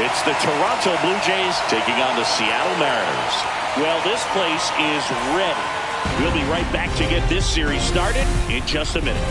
It's the Toronto Blue Jays taking on the Seattle Mariners. Well, this place is ready. We'll be right back to get this series started in just a minute.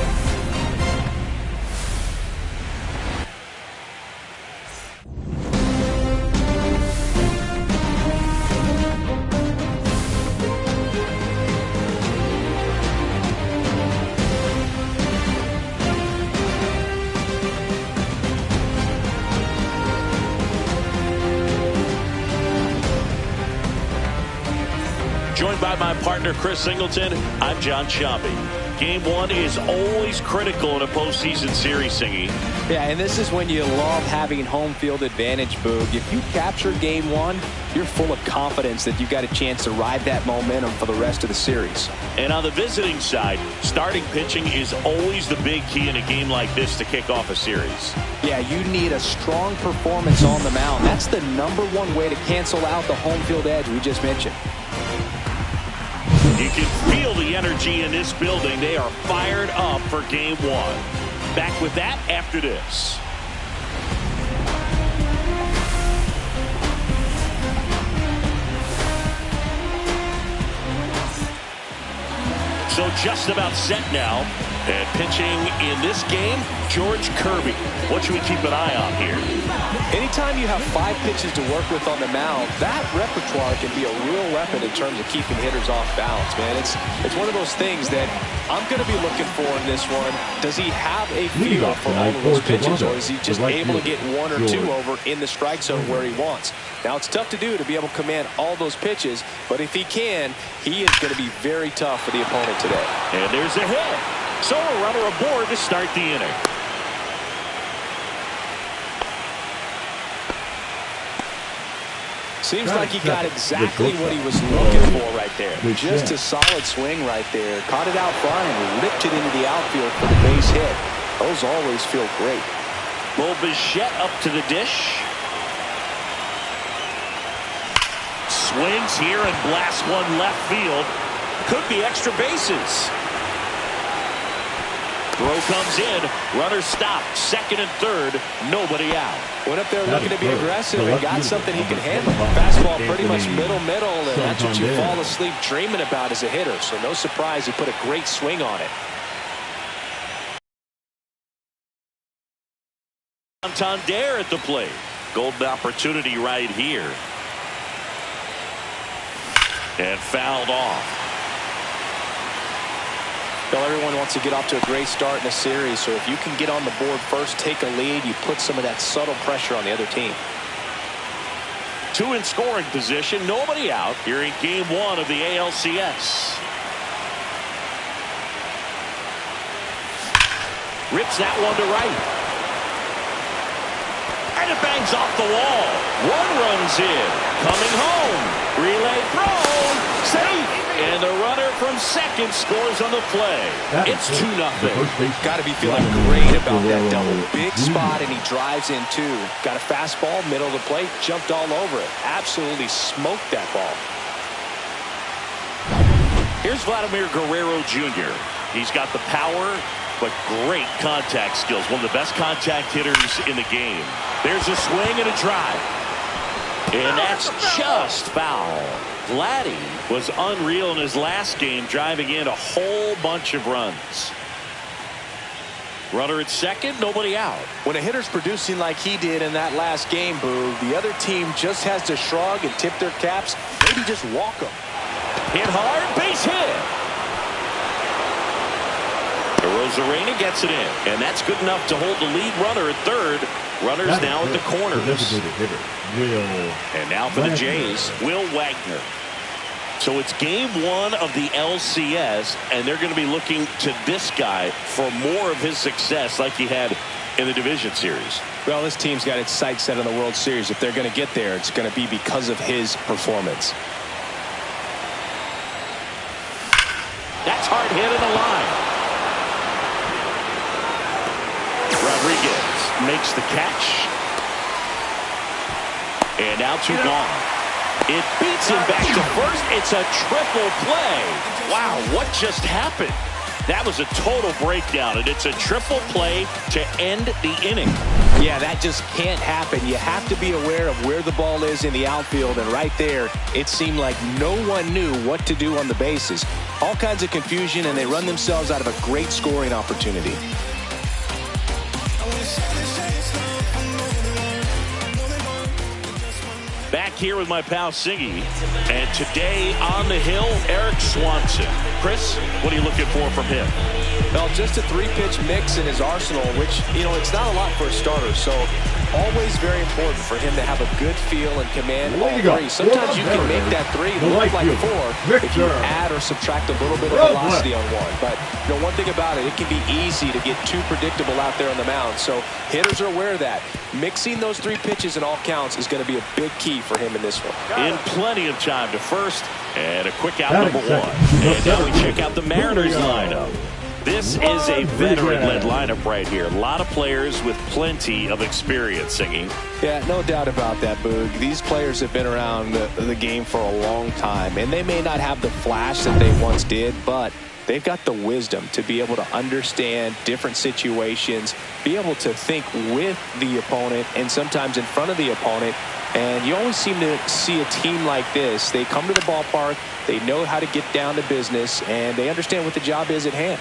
Joined by my partner, Chris Singleton, I'm John Chompy. Game one is always critical in a postseason series, Singy. Yeah, and this is when you love having home field advantage, Boog. If you capture game one, you're full of confidence that you've got a chance to ride that momentum for the rest of the series. And on the visiting side, starting pitching is always the big key in a game like this to kick off a series. Yeah, you need a strong performance on the mound. That's the #1 way to cancel out the home field edge we just mentioned. You can feel the energy in this building. They are fired up for game one. Back with that after this. So just about set now. And pitching in this game, George Kirby. What should we keep an eye on here? Anytime you have 5 pitches to work with on the mound, that repertoire can be a real weapon in terms of keeping hitters off balance, man. It's one of those things that I'm going to be looking for in this one. Does he have a feel for all of those pitches, or is he just able to get 1 or 2 over in the strike zone where he wants? Now, it's tough to do to be able to command all those pitches, but if he can, he is going to be very tough for the opponent today. And there's a hit. So a runner aboard to start the inning. Seems like he got exactly what he was looking for right there. Just a solid swing right there. Caught it out front and ripped it into the outfield for the base hit. Those always feel great. Bo Bichette up to the dish. Swings here and blasts one left field. Could be extra bases. Throw comes in. Runner stopped. Second and third. Nobody out. Went up there looking to be aggressive and got something he can handle. Fastball pretty much middle, and that's what you fall asleep dreaming about as a hitter. So no surprise he put a great swing on it. Santander at the plate. Golden opportunity right here. And fouled off. Well, everyone wants to get off to a great start in a series, so if you can get on the board first, take a lead, you put some of that subtle pressure on the other team. 2 in scoring position, nobody out here in game one of the ALCS. Rips that one to right. And it bangs off the wall. 1 runs in. Coming home. Relay throw. Safe. And the runner from second scores on the play. It's 2-0. Got to be feeling great about that double. Big spot, and he drives in 2. Got a fastball, middle of the plate, jumped all over it. Absolutely smoked that ball. Here's Vladimir Guerrero Jr. He's got the power, but great contact skills. One of the best contact hitters in the game. There's a swing and a drive. And that's just foul. Vladdy was unreal in his last game, driving in a whole bunch of runs. Runner at second, nobody out. When a hitter's producing like he did in that last game, Boog, the other team just has to shrug and tip their caps, maybe just walk them. Hit hard, base hit. Rosarena gets it in, and that's good enough to hold the lead runner at third. Runners now at the corners. And now for the Jays, Will Wagner. So it's game one of the LCS, and they're going to be looking to this guy for more of his success like he had in the division series. Well, this team's got its sights set on the World Series. If they're going to get there, it's going to be because of his performance. That's hard hit in the line. Rodriguez makes the catch. And now 2 gone. It beats him back to first. It's a triple play. Wow, what just happened? That was a total breakdown, and it's a triple play to end the inning. Yeah, that just can't happen. You have to be aware of where the ball is in the outfield, and right there, it seemed like no one knew what to do on the bases. All kinds of confusion, and they run themselves out of a great scoring opportunity. Back here with my pal Siggy, and today on the hill, Eric Swanson. Chris, what are you looking for from him? Well, just a 3-pitch mix in his arsenal, which, it's not a lot for a starter, so always very important for him to have a good feel and command all three. Sometimes you can make that 3 look like 4 if you add or subtract a little bit of velocity on one. But one thing about it can be easy to get too predictable out there on the mound. So hitters are aware of that. Mixing those 3 pitches in all counts is going to be a big key for him in this one. In plenty of time to first, and a quick out number 1. And now we check out the Mariners lineup. This is a veteran-led lineup right here. A lot of players with plenty of experience, Singing. Yeah, no doubt about that, Boog. These players have been around the game for a long time, and they may not have the flash that they once did, but they've got the wisdom to be able to understand different situations, be able to think with the opponent and sometimes in front of the opponent. And you always seem to see a team like this. They come to the ballpark, they know how to get down to business, and they understand what the job is at hand.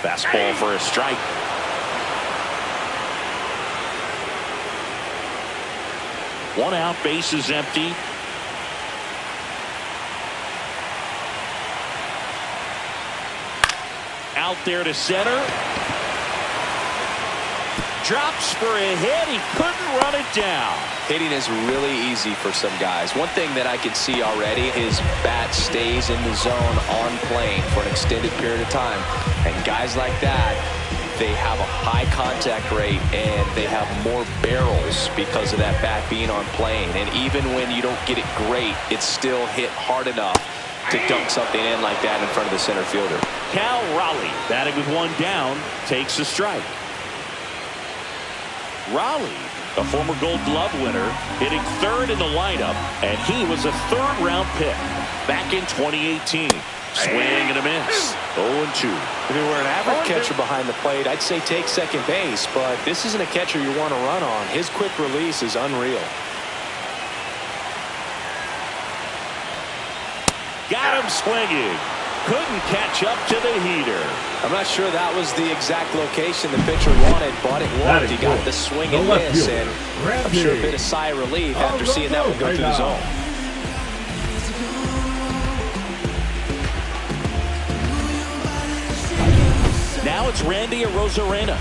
Fastball for a strike. One out, base is empty. Out there to center. Drops for a hit. He couldn't run it down. Hitting is really easy for some guys. One thing that I can see already, his bat stays in the zone on plane for an extended period of time. And guys like that, they have a high contact rate and they have more barrels because of that bat being on plane. And even when you don't get it great, it's still hit hard enough to dunk something in like that in front of the center fielder. Cal Raleigh, batting with 1 down, takes a strike. Raleigh, a former Gold Glove winner, hitting 3rd in the lineup, and he was a 3rd-round pick back in 2018. Swing and a miss. 0-2. If he were an average catcher behind the plate, I'd say take second base, but this isn't a catcher you want to run on. His quick release is unreal. Got him swinging. Couldn't catch up to the heater. I'm not sure that was the exact location the pitcher wanted, but it worked. He got the swing and miss, and I'm sure a bit of sigh of relief after seeing that one go through the zone. Now it's Randy Arozarena.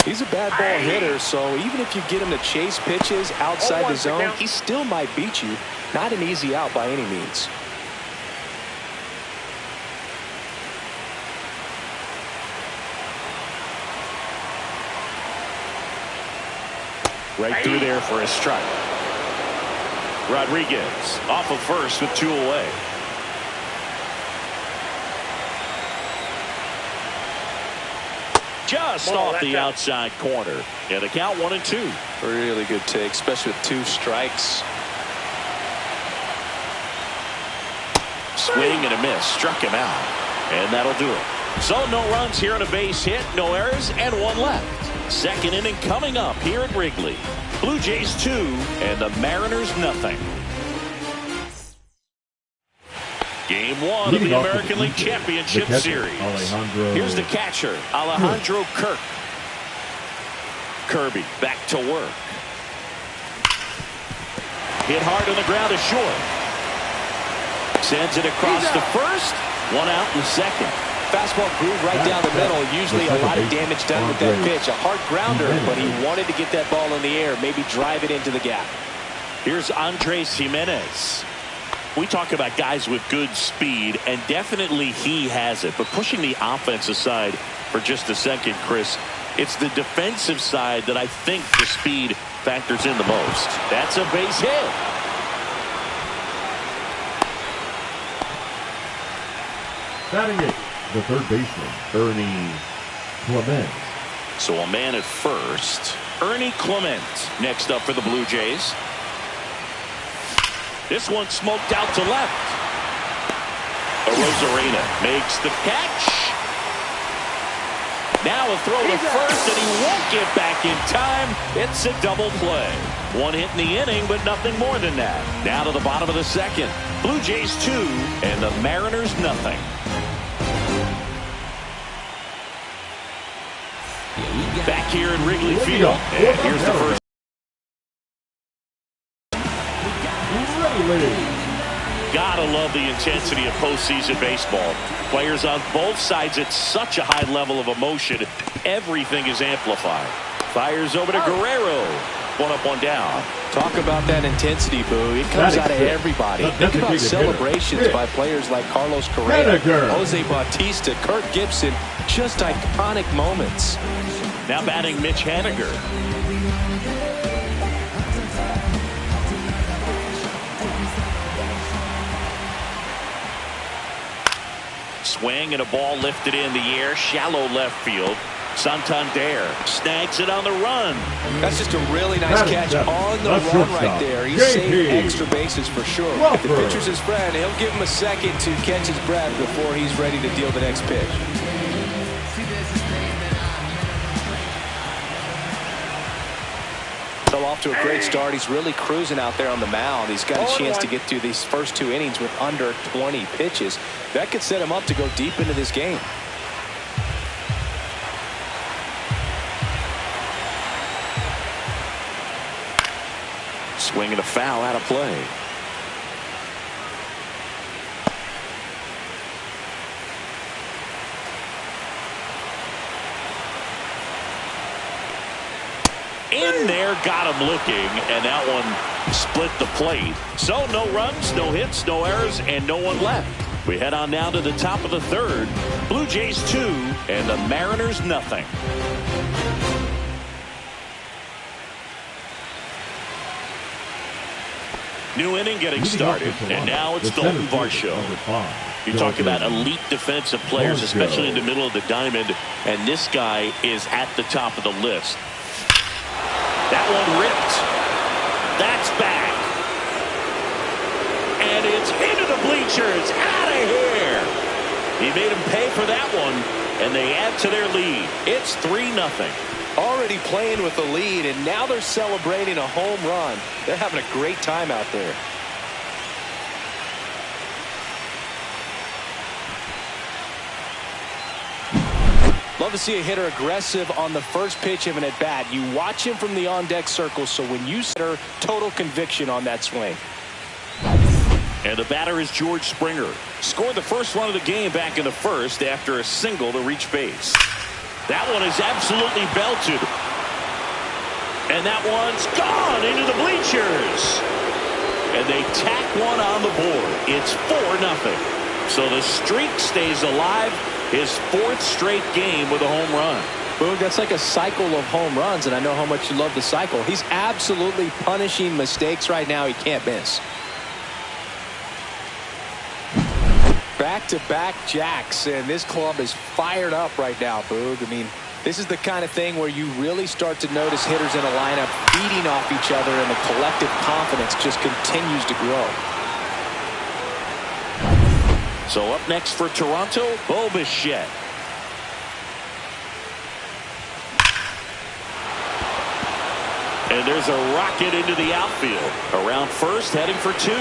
He's a bad ball hitter, so even if you get him to chase pitches outside the zone, he still might beat you. Not an easy out by any means. Right through there for a strike. Rodriguez off of first with 2 away. Just off the outside corner. Yeah, the count 1-2. Really good take, especially with 2 strikes. Swing and a miss. Struck him out. And that'll do it. So no runs here on a base hit, no errors, and 1 left. Second inning coming up here at Wrigley. Blue Jays 2 and the Mariners nothing. Game 1 of the American League Championship Series. Here's the catcher, Alejandro Kirk. Kirby back to work. Hit hard on the ground to short. Sends it across the first. 1 out in the second. Fastball groove right down the middle. Usually a lot of damage done with that pitch. A hard grounder, but he wanted to get that ball in the air, maybe drive it into the gap. Here's Andres Gimenez. We talk about guys with good speed, and definitely he has it. But pushing the offense aside for just a second, Chris, it's the defensive side that I think the speed factors in the most. That's a base hit. Batting it, the third baseman, Ernie Clement. So a man at first. Ernie Clement next up for the Blue Jays. This one smoked out to left. Arozarena makes the catch. Now a throw to first, and he won't get back in time. It's a double play. One hit in the inning, but nothing more than that. Now to the bottom of the second. Blue Jays 2 and the Mariners nothing. Back here in Wrigley Field. And here's the first. Gotta love the intensity of postseason baseball. Players on both sides at such a high level of emotion. Everything is amplified. Fires over to Guerrero. One up, one down. Talk about that intensity, Boo. It comes out of everybody. Think about celebrations by players like Carlos Correa, Jose Bautista, Kirk Gibson. Just iconic moments. Now batting Mitch Haniger. Swing and a ball lifted in the air, shallow left field. Santander snags it on the run. That's just a really nice catch on the run right there. He saved extra bases for sure. If the pitcher's his friend, he'll give him a second to catch his breath before he's ready to deal the next pitch. So off to a great start. He's really cruising out there on the mound. He's got a chance to get through these first 2 innings with under 20 pitches. That could set him up to go deep into this game. Swing and a foul out of play. In there, got him looking, and that one split the plate. So no runs, no hits, no errors, and no one left. We head on now to the top of the third. Blue Jays 2 and the Mariners nothing. New inning getting started, and now it's Dalton Varsho. You talk about elite defensive players, especially in the middle of the diamond, and this guy is at the top of the list. That one ripped. That's back. And it's into the bleachers. Out of here. He made him pay for that one, and they add to their lead. It's 3-0. Already playing with the lead, and now they're celebrating a home run. They're having a great time out there. Love to see a hitter aggressive on the first pitch of an at-bat. You watch him from the on-deck circle, so when you center, total conviction on that swing. And the batter is George Springer. Scored the first run of the game back in the first after a single to reach base. That one is absolutely belted. And that one's gone into the bleachers. And they tack one on the board. It's 4-0. So the streak stays alive. His 4th straight game with a home run. Boog, that's like a cycle of home runs, and I know how much you love the cycle. He's absolutely punishing mistakes right now. He can't miss. Back-to-back jacks, and this club is fired up right now, Boog. I mean, this is the kind of thing where you really start to notice hitters in a lineup feeding off each other, and the collective confidence just continues to grow. So up next for Toronto, Bo Bichette. And there's a rocket into the outfield. Around first, heading for 2.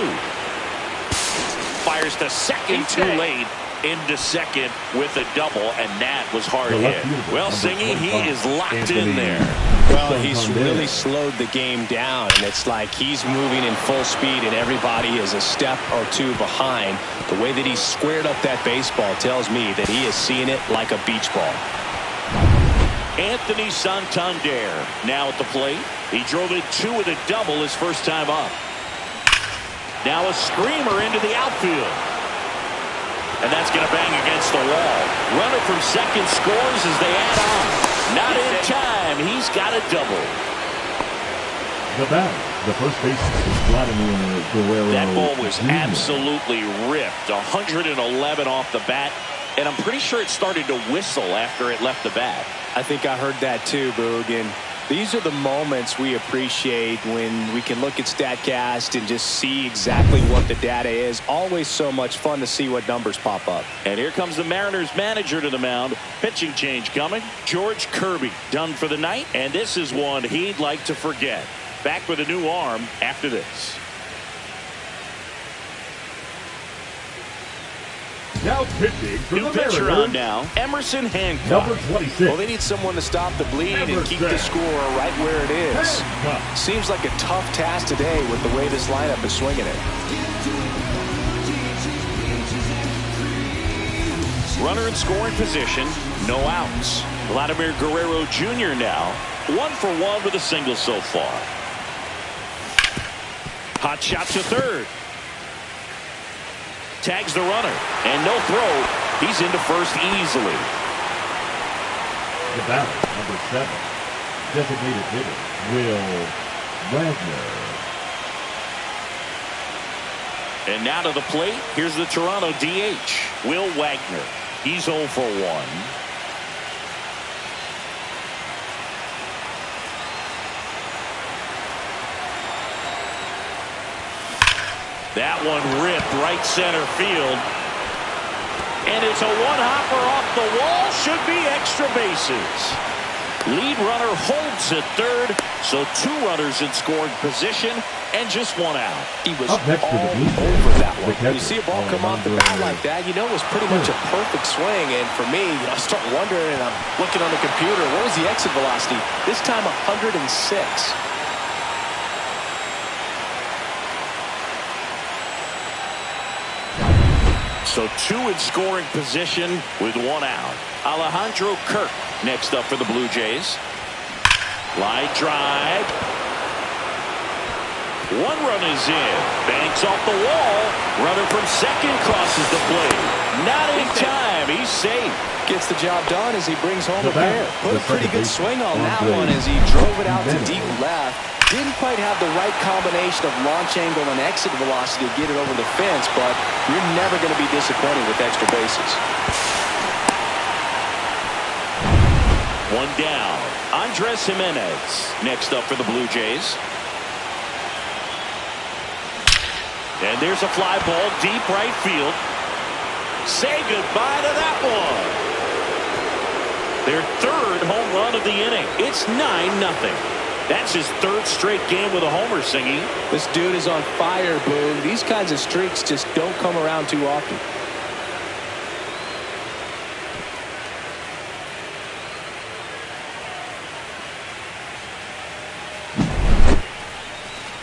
Fires to second, too late. Into second with a double, and that was hard hit. Well, Singy, he is locked in there. Well, he's really slowed the game down, and it's like he's moving in full speed, and everybody is a step or 2 behind. The way that he squared up that baseball tells me that he is seeing it like a beach ball. Anthony Santander now at the plate. He drove in 2 with a double his first time up. Now a screamer into the outfield. And that's going to bang against the wall. Runner from second scores as they add on. Not in time. He's got a double. The batter, the first baseman is Vladimir Guerrero. That ball was absolutely ripped. 111 off the bat. and I'm pretty sure it started to whistle after it left the bat. I think I heard that too, Boog. And these are the moments we appreciate when we can look at StatCast and just see exactly what the data is. Always so much fun to see what numbers pop up. And here comes the Mariners manager to the mound. Pitching change coming. George Kirby done for the night, and this is one he'd like to forget. Back with a new arm after this. Now pitching for new the pitcher Mariners. On now, Emerson Hancock. Number 26. Well, they need someone to stop the bleed and keep the score right where it is. Hancock. Seems like a tough task today with the way this lineup is swinging it. Runner in scoring position, no outs. Vladimir Guerrero Jr. now, 1 for 1 with a single so far. Hot shot to third. Tags the runner, and no throw. He's into first easily. The batter, number 7. Designated hitter, Will Wagner. And now to the plate, here's the Toronto DH, Will Wagner. He's 0 for 1. That one ripped right center field. And it's a one-hopper off the wall. Should be extra bases. Lead runner holds at third. So 2 runners in scoring position and just 1 out. He was all over that one. When you see a ball come off the bat like that, you know it was pretty much a perfect swing. And for me, I start wondering, and I'm looking on the computer, what was the exit velocity? This time 106. So 2 in scoring position with 1 out. Alejandro Kirk next up for the Blue Jays. Line drive. 1 run is in. Banks off the wall. Runner from second crosses the plate. Not in time. He's safe. Gets the job done as he brings home a pair. Put a pretty good swing on that one as he drove it out to deep left. Didn't quite have the right combination of launch angle and exit velocity to get it over the fence, but you're never going to be disappointed with extra bases. 1 down. Andres Jimenez next up for the Blue Jays. And there's a fly ball deep right field. Say goodbye to that one. Their 3rd home run of the inning. It's 9-0. That's his 3rd straight game with a homer, Singy. This dude is on fire, Boog. These kinds of streaks just don't come around too often.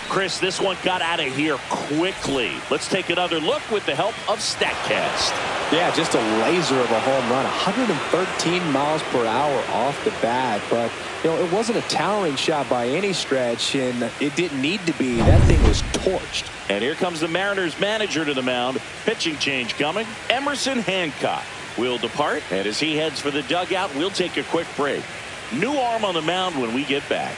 Chris, this one got out of here quickly. Let's take another look with the help of StatCast. Yeah, just a laser of a home run. 113 miles per hour off the bat. But, you know, it wasn't a towering shot by any stretch, and it didn't need to be. That thing was torched. And here comes the Mariners manager to the mound. Pitching change coming. Emerson Hancock will depart. And as he heads for the dugout, we'll take a quick break. New arm on the mound when we get back.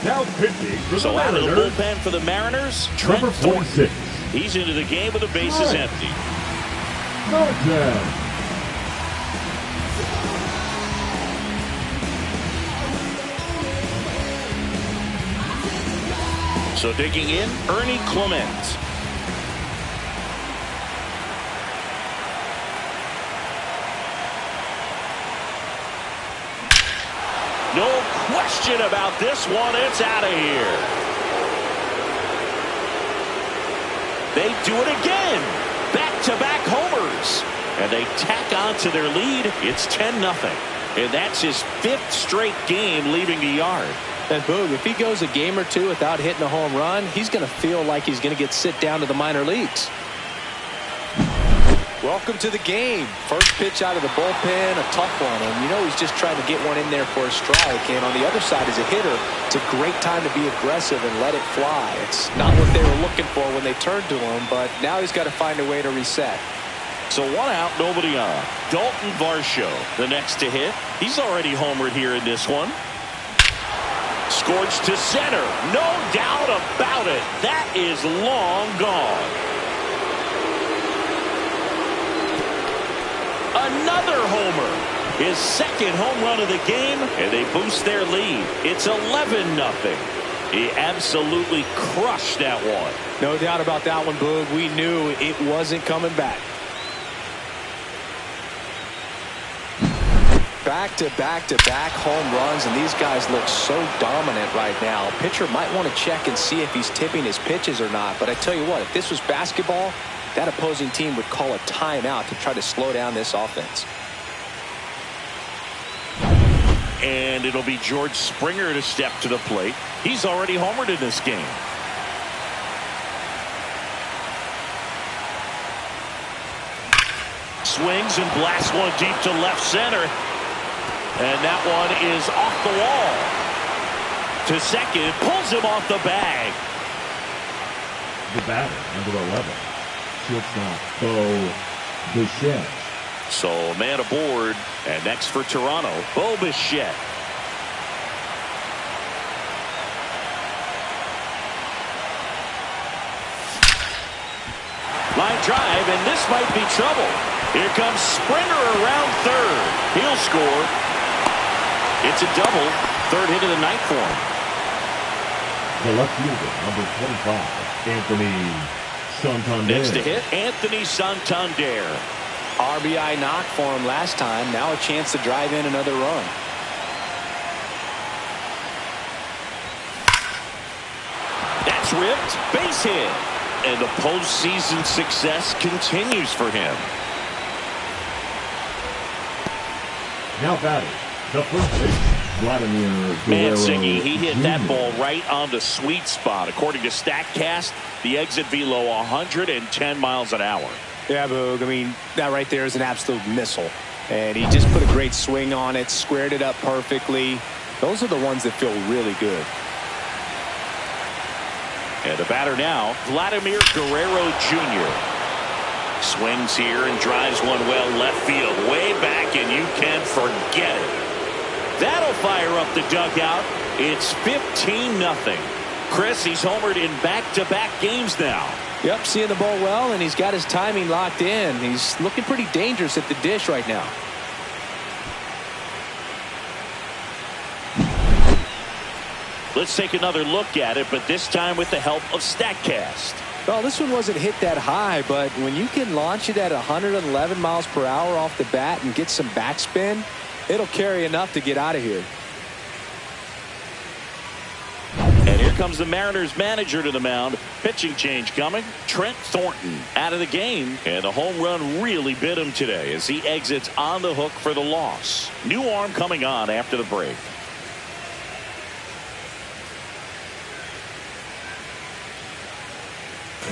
Now pitching for the So out of the Mariners. bullpen for the Mariners, Trent Number Thornton. 46. He's into the game with the bases empty. Thornton. So digging in, Ernie Clement. No question about this one. It's out of here. They do it again. Back-to-back homers. And they tack on to their lead. It's 10-0. And that's his 5th straight game leaving the yard. And Boog, if he goes a game or 2 without hitting a home run, he's going to feel like he's going to get sit down to the minor leagues. Welcome to the game. First pitch out of the bullpen, a tough one. And you know he's just trying to get one in there for a strike. And on the other side, as a hitter, it's a great time to be aggressive and let it fly. It's not what they were looking for when they turned to him, but now he's got to find a way to reset. So 1 out, nobody on. Dalton Varsho, the next to hit. He's already homered here in this one. Scorched to center. No doubt about it. That is long gone. Another homer. His second home run of the game, and they boost their lead. It's 11-0. He absolutely crushed that one. No doubt about that one, Boog. We knew it wasn't coming back. Back-to-back-to-back home runs, and these guys look so dominant right now. Pitcher might want to check and see if he's tipping his pitches or not. But I tell you what, if this was basketball, that opposing team would call a timeout to try to slow down this offense. And it'll be George Springer to step to the plate. He's already homered in this game. Swings and blasts one deep to left center. And that one is off the wall. To second, pulls him off the bag. The batter, number 11. Shortstop, Bo Bichette. So a man aboard, and next for Toronto, Bo Bichette. Line drive, and this might be trouble. Here comes Springer around third. He'll score. It's a double. Third hit of the night for him. The left fielder, number 25, Anthony Santander. Next to hit, Anthony Santander. RBI knock for him last time. Now a chance to drive in another run. That's ripped. Base hit. And the postseason success continues for him. Now batting, the first base, Vladimir Guerrero. Mancini, he hit Jr. that ball right on the sweet spot. According to StatCast, the exit velo 110 miles an hour. Yeah, Boog. I mean, that right there is an absolute missile. And he just put a great swing on it, squared it up perfectly. Those are the ones that feel really good. And the batter now, Vladimir Guerrero Jr. Swings here and drives one well left field. Way back, and you can forget it. That'll fire up the dugout. It's 15-0. Chris, he's homered in back-to-back games now. Yep, seeing the ball well, and he's got his timing locked in. He's looking pretty dangerous at the dish right now. Let's take another look at it, but this time with the help of StatCast. Well, this one wasn't hit that high, but when you can launch it at 111 miles per hour off the bat and get some backspin, it'll carry enough to get out of here. And here comes the Mariners manager to the mound. Pitching change coming. Trent Thornton out of the game. And the home run really bit him today as he exits on the hook for the loss. New arm coming on after the break.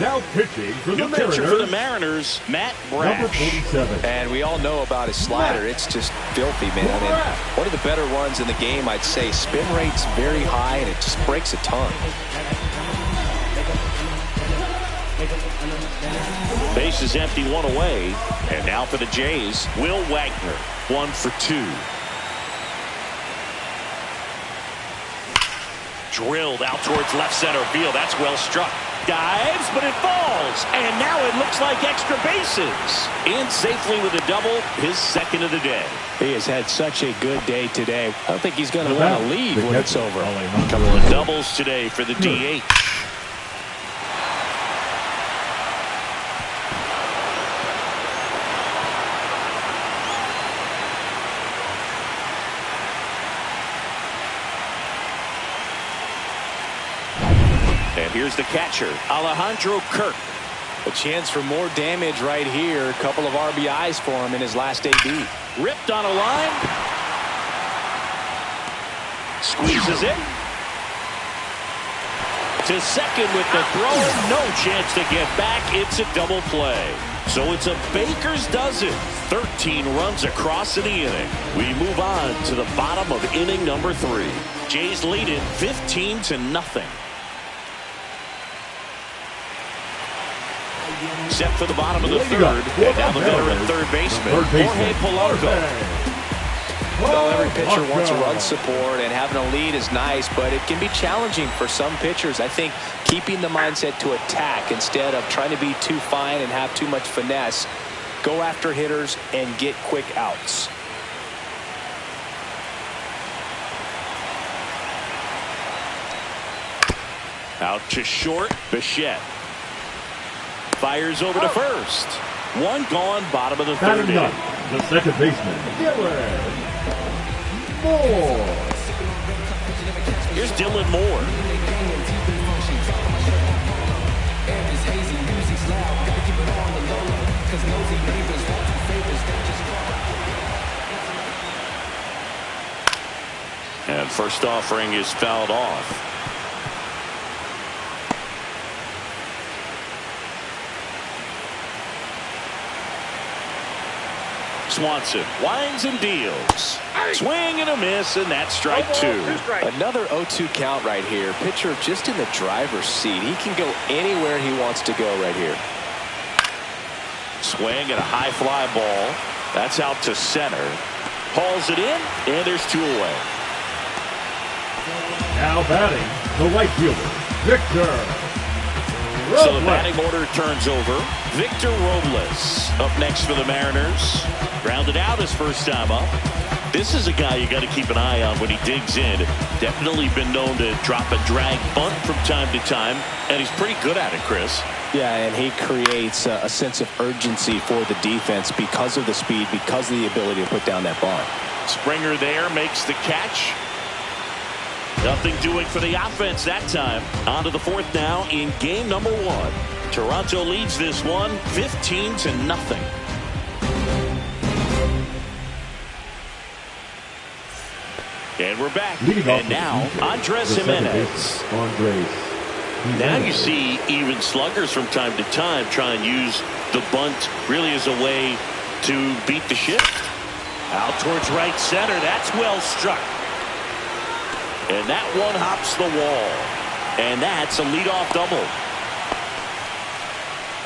Now pitching for the New Mariners. pitcher for the Mariners, Matt Number Brash. 47. And we all know about his slider. It's just filthy, man. I mean, one of the better ones in the game, I'd say. Spin rate's very high, and it just breaks a ton. Base is empty, one away. And now for the Jays, Will Wagner. 1 for 2. Drilled out towards left center field. That's well struck. Dives, but it falls. And now it looks like extra bases. In safely with a double, his second of the day. He has had such a good day today. I don't think he's going to want to leave when it's over. A couple of doubles today for the DH. And here's the catcher, Alejandro Kirk. A chance for more damage right here. A couple of RBIs for him in his last AB. Ripped on a line. Squeezes it. To second with the throw. No chance to get back. It's a double play. So it's a baker's dozen. 13 runs across in the inning. We move on to the bottom of inning number 3. Jays lead it 15-0. Set for the bottom of the third. And now the veteran third baseman, Jorge Polanco. Well, every pitcher wants run support, and having a lead is nice, but it can be challenging for some pitchers. I think keeping the mindset to attack instead of trying to be too fine and have too much finesse, go after hitters and get quick outs. Out to short, Bichette. Fires over to first. One gone, bottom of the third inning. The second baseman, Dylan Moore. Here's Dylan Moore. And first offering is fouled off. Swanson winds and deals. Swing and a miss, and that's strike two. Another 0-2 count right here. Pitcher just in the driver's seat. He can go anywhere he wants to go right here. Swing and a high fly ball. That's out to center. Hauls it in, and there's two away. Now batting, the right fielder, Victor Robles. So the batting order turns over. Victor Robles up next for the Mariners. Grounded out his first time up. This is a guy you got to keep an eye on when he digs in. Definitely been known to drop a drag bunt from time to time, and he's pretty good at it, Chris. Yeah, and he creates a sense of urgency for the defense because of the speed, because of the ability to put down that bunt. Springer there makes the catch. Nothing doing for the offense that time. On to the fourth now in game number one. Toronto leads this one 15-0. And we're back. And now, Andres Jimenez. Now you see even sluggers from time to time try and use the bunt really as a way to beat the shift. Out towards right center. That's well struck. And that one hops the wall. And that's a leadoff double.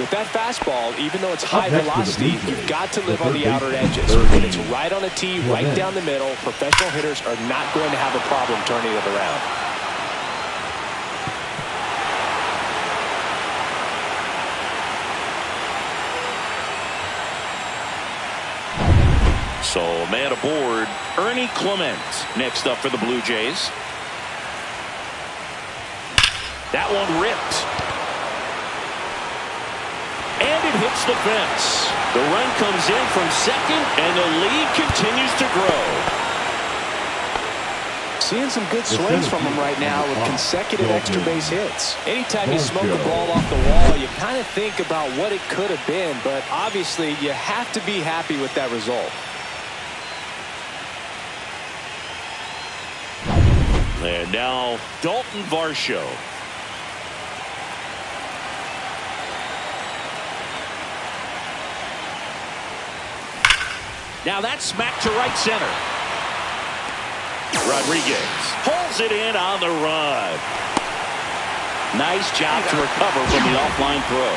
With that fastball, even though it's high velocity, you've got to live on the outer edges. When it's right on a tee, right down the middle, professional hitters are not going to have a problem turning it around. So, man aboard, Ernie Clement next up for the Blue Jays. That one ripped. And it hits the fence. The run comes in from second, and the lead continues to grow. Seeing some good swings from him right now with consecutive extra base hits. Anytime you smoke a ball off the wall, you kind of think about what it could have been, but obviously you have to be happy with that result. And now Dalton Varsho. Now that's smacked to right center. Rodriguez pulls it in on the run. Nice job to recover from the offline throw.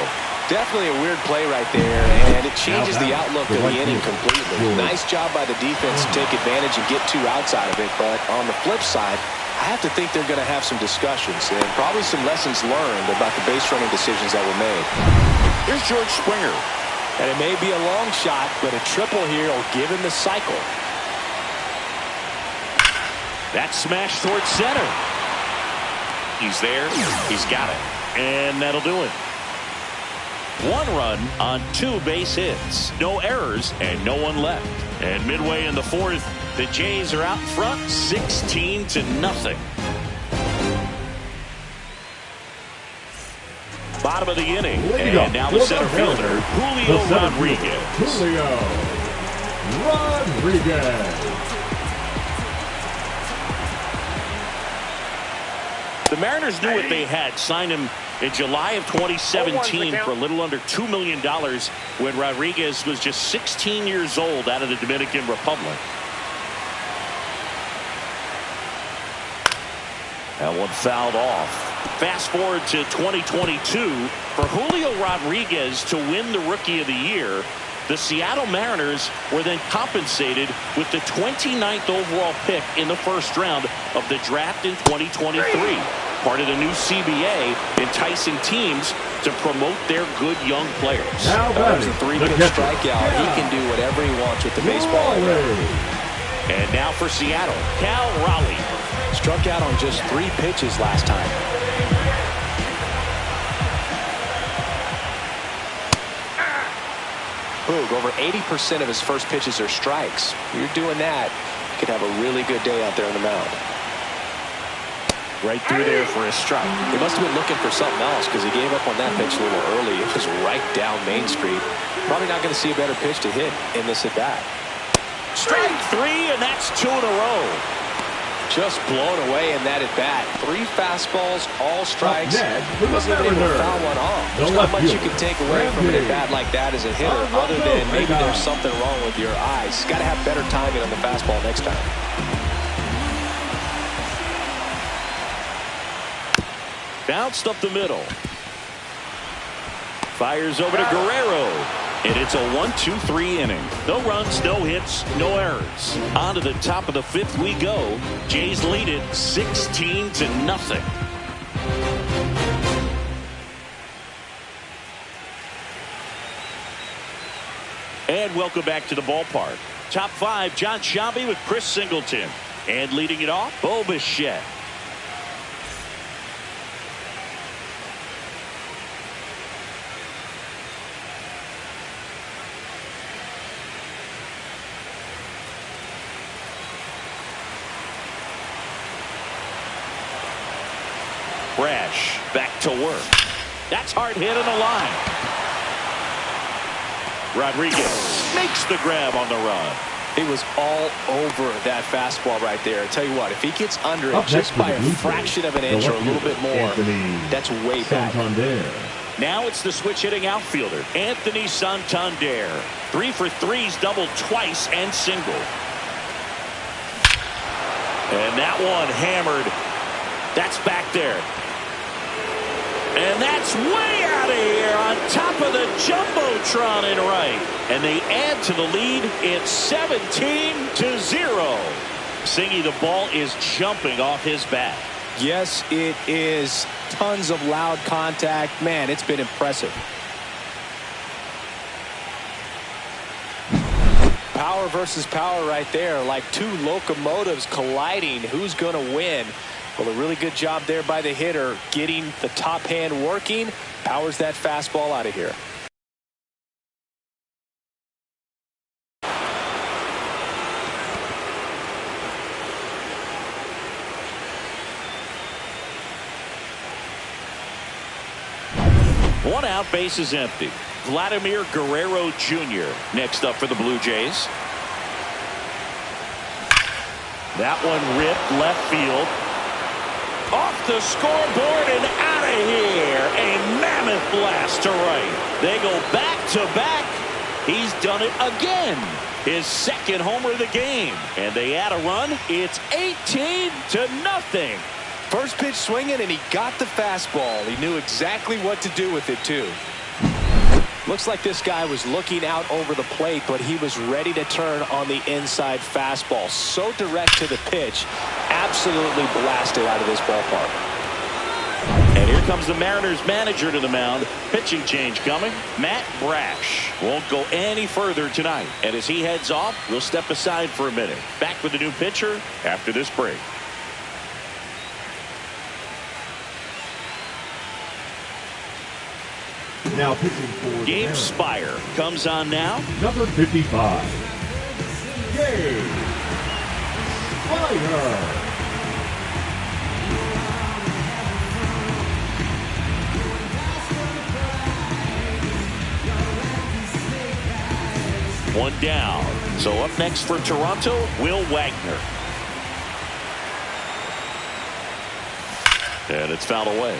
Definitely a weird play right there, and it changes the outlook of the inning completely. Nice job by the defense to take advantage and get two outs out of it, but on the flip side, I have to think they're going to have some discussions and probably some lessons learned about the base running decisions that were made. Here's George Springer. And it may be a long shot, but a triple here will give him the cycle. That's smashed towards center. He's there. He's got it. And that'll do it. One run on two base hits. No errors and no one left. And midway in the fourth, the Jays are out front 16-0. Bottom of the inning. And now the center fielder, Julio Rodriguez. Julio Rodriguez. The Mariners knew what they had. Signed him in July of 2017 for a little under $2 million when Rodriguez was just 16 years old out of the Dominican Republic. That one fouled off. Fast forward to 2022 for Julio Rodriguez to win the Rookie of the Year. The Seattle Mariners were then compensated with the 29th overall pick in the first round of the draft in 2023. Part of the new CBA, enticing teams to promote their good young players. That was a 3-pitch strikeout. He can do whatever he wants with the baseball. And now for Seattle, Cal Raleigh. Struck out on just 3 pitches last time. Boog, over 80% of his first pitches are strikes. You're doing that, you could have a really good day out there on the mound. Right through there for a strike. He must have been looking for something else because he gave up on that pitch a little early. It was right down Main Street. Probably not going to see a better pitch to hit in this at-bat. Strike 3, and that's 2 in a row. Just blown away in that at-bat. 3 fastballs, all strikes. He wasn't even able to foul one off. There's not much you can take away from an at-bat like that as a hitter other than maybe there's something wrong with your eyes. Got to have better timing on the fastball next time. Bounced up the middle. Fires over to Guerrero. And it's a 1-2-3 inning. No runs, no hits, no errors. On to the top of the 5th we go. Jays lead it 16-0. And welcome back to the ballpark. Top 5, John Sciambi with Chris Singleton. And leading it off, Bo Bichette. Brash back to work. That's hard hit on the line. Rodriguez makes the grab on the run. He was all over that fastball right there. I tell you what, if he gets under it just by a fraction of an inch or a little bit more, that's way back. Now it's the switch hitting outfielder, Anthony Santander. 3 for 3's doubled twice and single. And that one hammered. That's back there. And that's way out of here on top of the Jumbotron in right. And they add to the lead. It's 17-0. Singy, the ball is jumping off his bat. Yes, it is. Tons of loud contact. Man, it's been impressive. Power versus power right there. Like 2 locomotives colliding. Who's going to win? Well, a really good job there by the hitter, getting the top hand working, powers that fastball out of here. One out, base is empty. Vladimir Guerrero Jr. next up for the Blue Jays. That one ripped left field. Off the scoreboard and out of here. A mammoth blast to right. They go back to back. He's done it again. His 2nd homer of the game. And they add a run. It's 18-0. First pitch swinging, and he got the fastball. He knew exactly what to do with it, too. Looks like this guy was looking out over the plate, but he was ready to turn on the inside fastball. So direct to the pitch. Absolutely blasted out of this ballpark. And here comes the Mariners manager to the mound. Pitching change coming. Matt Brash won't go any further tonight. And as he heads off, we'll step aside for a minute. Back with the new pitcher after this break. Now pitching for Gabe Spire comes on now. Number 55. Gabe Spire. One down. So up next for Toronto, Will Wagner. And it's fouled away.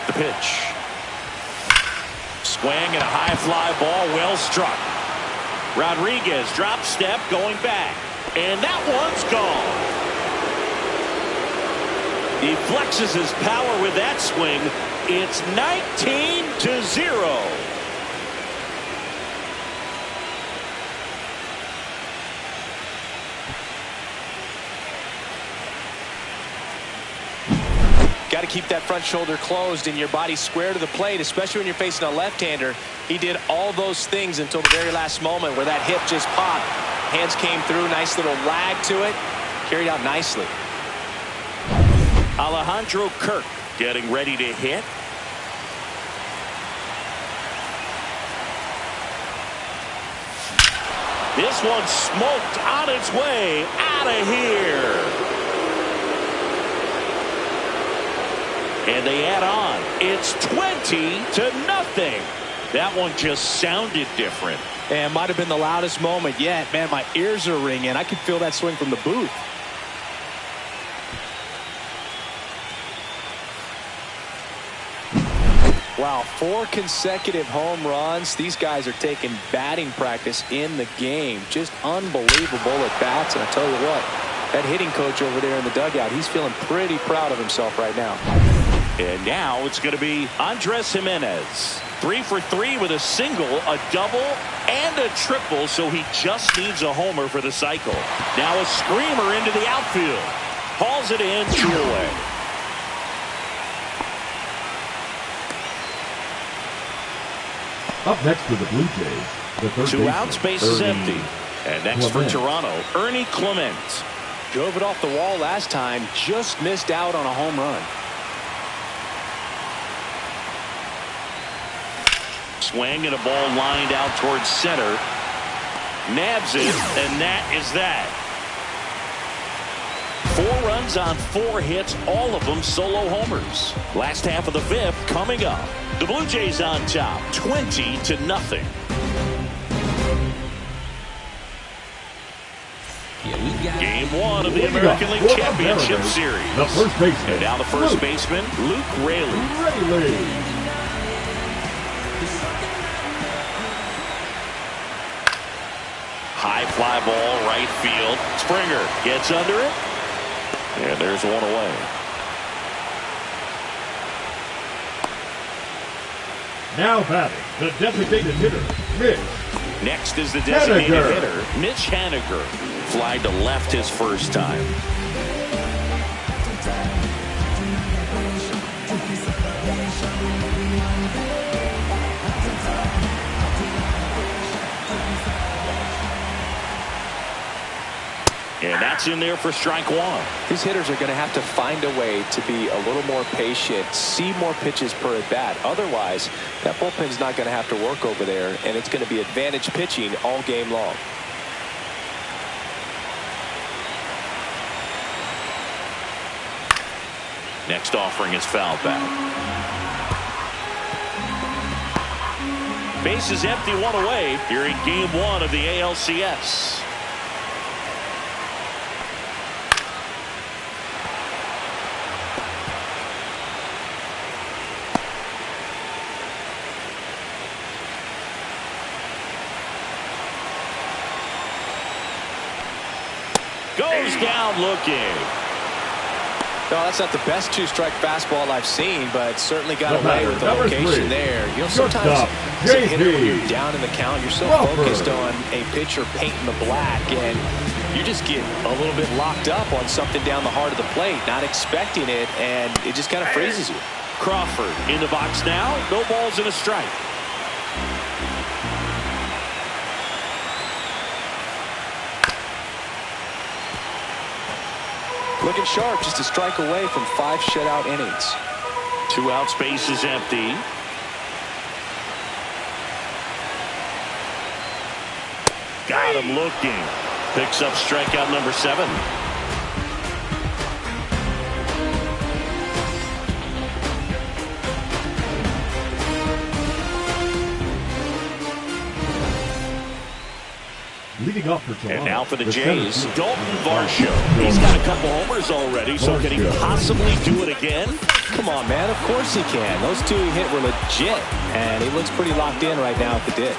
The pitch. swing and a high fly ball, well struck. Rodriguez drop step going back, and that one's gone. He flexes his power with that swing. It's 19-0. Got to keep that front shoulder closed and your body square to the plate, especially when you're facing a left-hander. He did all those things until the very last moment where that hip just popped. Hands came through, nice little lag to it, carried out nicely. Alejandro Kirk getting ready to hit. This one smoked on its way out of here. And they add on. It's 20-0. That one just sounded different. And might have been the loudest moment yet. Man, my ears are ringing. I could feel that swing from the booth. Wow, 4 consecutive home runs. These guys are taking batting practice in the game. Just unbelievable at bats. And I tell you what, that hitting coach over there in the dugout, he's feeling pretty proud of himself right now. And now it's going to be Andres Gimenez. 3 for 3 with a single, a double, and a triple, so he just needs a homer for the cycle. Now a screamer into the outfield. Hauls it in, 2 away. Up next for the Blue Jays, the third 2 outs, base is empty. And next for Toronto, Ernie Clement. Drove it off the wall last time, just missed out on a home run. Swing and a ball lined out towards center. Nabs it, and that is that. 4 runs on 4 hits, all of them solo homers. Last half of the 5th coming up. The Blue Jays on top, 20-0. Game 1 of the American League Championship Series. The first baseman. And now the first baseman, Luke Raley. High fly ball, right field. Springer gets under it. And there's 1 away. Now batting, the designated hitter, Mitch. Next is the designated hitter, Mitch Haniger. Fly to left his first time. And that's in there for strike 1. These hitters are going to have to find a way to be a little more patient, see more pitches per at bat. Otherwise, that bullpen's not going to have to work over there, and it's going to be advantage pitching all game long. Next offering is fouled back. Base is empty, 1 away here in game 1 of the ALCS. Goes down looking. No, that's not the best 2-strike fastball I've seen, but certainly got away with the location there. You know, sometimes as a hitter, when you're down in the count, you're so focused on a pitcher painting the black, and you just get a little bit locked up on something down the heart of the plate, not expecting it, and it just kind of freezes you. Crawford in the box now. No balls and a strike. Looking sharp, just a strike away from 5 shutout innings. 2 outs, base is empty. Got him looking. Picks up strikeout number 7. Leading off for Toronto. And now for the Jays, Dalton Varsho. He's got a couple homers already, so can he possibly do it again? Come on, man. Of course he can. Those two he hit were legit, and he looks pretty locked in right now at the dick.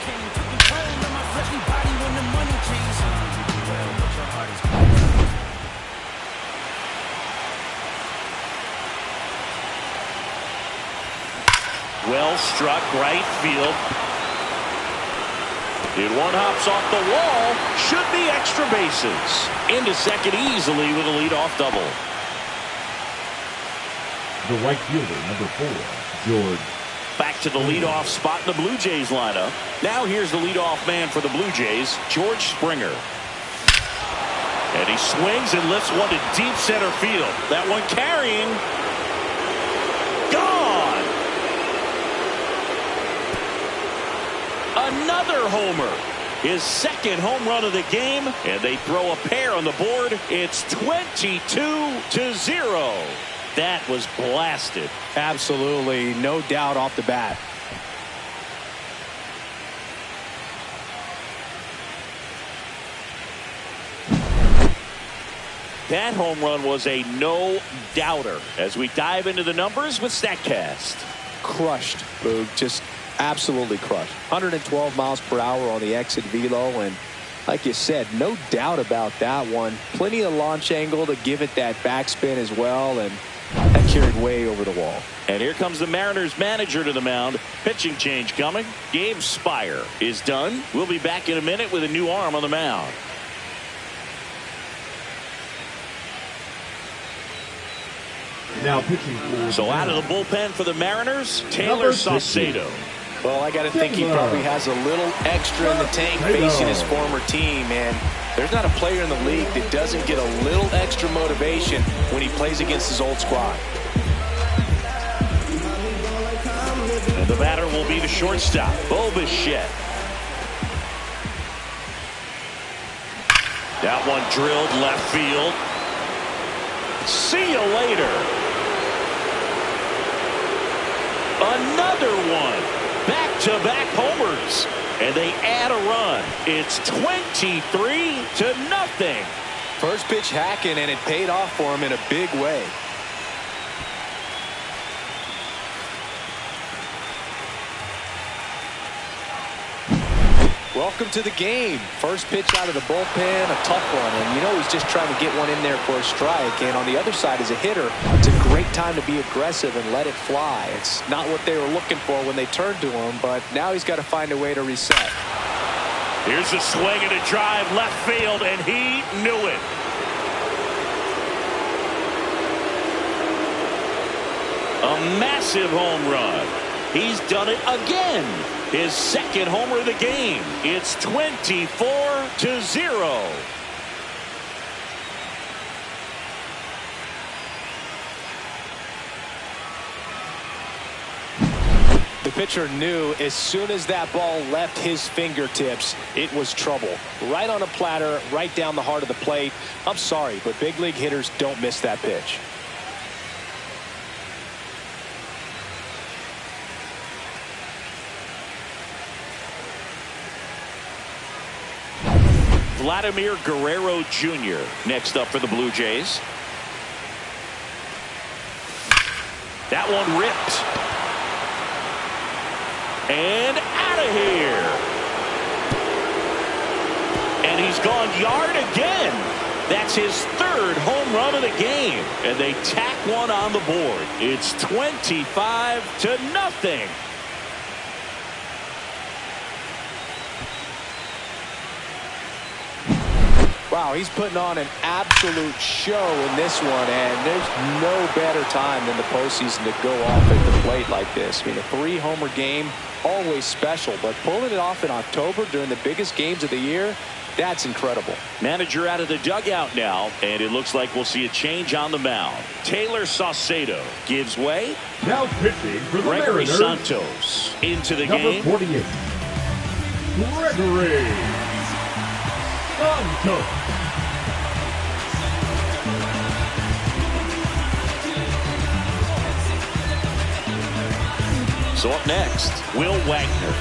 Well struck right field. And one hops off the wall. Should be extra bases. Into second easily with a leadoff double. The right fielder, number 4, George. Back to the leadoff spot in the Blue Jays lineup. Now here's the leadoff man for the Blue Jays, George Springer. And he swings and lifts one to deep center field. That one carrying. Gone. Another homer. His second home run of the game, and they throw a pair on the board. It's 22-0. That was blasted. Absolutely, no doubt off the bat. That home run was a no-doubter. As we dive into the numbers with StatCast. Crushed, Boog. Just absolutely crushed. 112 miles per hour on the exit velo, and like you said, no doubt about that one. Plenty of launch angle to give it that backspin as well, and that carried way over the wall. And here comes the Mariners manager to the mound. Pitching change coming. Gabe Spire is done. We'll be back in a minute with a new arm on the mound. Now pitching for. So out of the bullpen for the Mariners, Taylor Saucedo. Well, I got to think he probably has a little extra in the tank facing his former team, and there's not a player in the league that doesn't get a little extra motivation when he plays against his old squad. And the batter will be the shortstop, Bo Bichette. That one drilled left field. See you later. Another one. Back-to-back homers. And they add a run. It's 23-0. First pitch hacking, and it paid off for him in a big way. Welcome to the game. First pitch out of the bullpen, a tough one. And you know he's just trying to get one in there for a strike. And on the other side, as a hitter, it's a great time to be aggressive and let it fly. It's not what they were looking for when they turned to him, but now he's got to find a way to reset. Here's a swing and a drive left field, and he knew it. A massive home run. He's done it again. His second homer of the game. It's 24-0. The pitcher knew as soon as that ball left his fingertips, it was trouble. Right on a platter, right down the heart of the plate. I'm sorry, but big league hitters don't miss that pitch. Vladimir Guerrero Jr. next up for the Blue Jays. That one ripped. And out of here. And he's gone yard again. That's his third home run of the game. And they tack one on the board. It's 25-0. Wow, he's putting on an absolute show in this one, and there's no better time than the postseason to go off at the plate like this. I mean, a 3-homer game, always special, but pulling it off in October during the biggest games of the year, that's incredible. Manager out of the dugout now, and it looks like we'll see a change on the mound. Taylor Saucedo gives way. Now pitching for the Gregory Mariners. Santos into the game. Number 48, Gregory Santos. So up next, Will Wagner.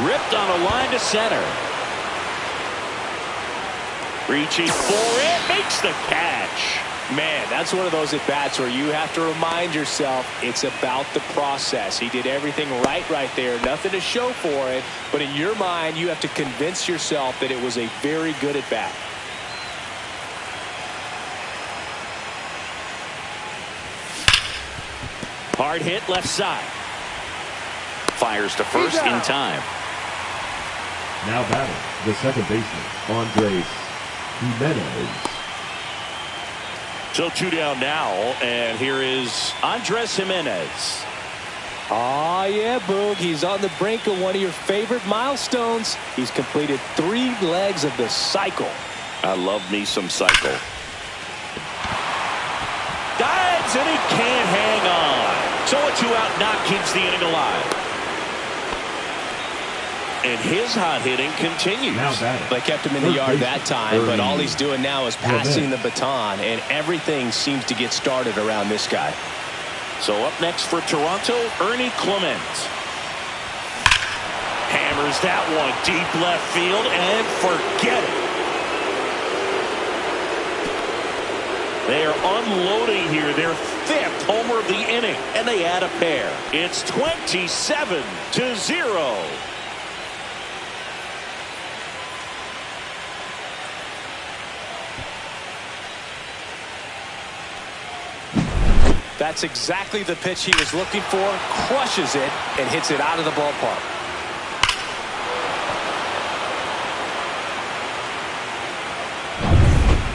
Ripped on a line to center. Reaching for it, makes the catch. Man, that's one of those at-bats where you have to remind yourself it's about the process. He did everything right there. Nothing to show for it. But in your mind, you have to convince yourself that it was a very good at-bat. Hard hit left side. Fires to first in time. Now batting the second baseman, Andres Jimenez. So 2 down now, and here is Andres Jimenez. Oh, yeah, Boog. He's on the brink of one of your favorite milestones. He's completed 3 legs of the cycle. I love me some cycle. Dives, and he can't hang on. So a 2-out knock keeps the inning alive. And his hot hitting continues. They kept him in the yard that time, but all he's doing now is passing the baton, and everything seems to get started around this guy. So up next for Toronto, Ernie Clement. Hammers that one deep left field, and forget it. They are unloading here, their 5th homer of the inning, and they add a pair. It's 27-0. That's exactly the pitch he was looking for. Crushes it and hits it out of the ballpark.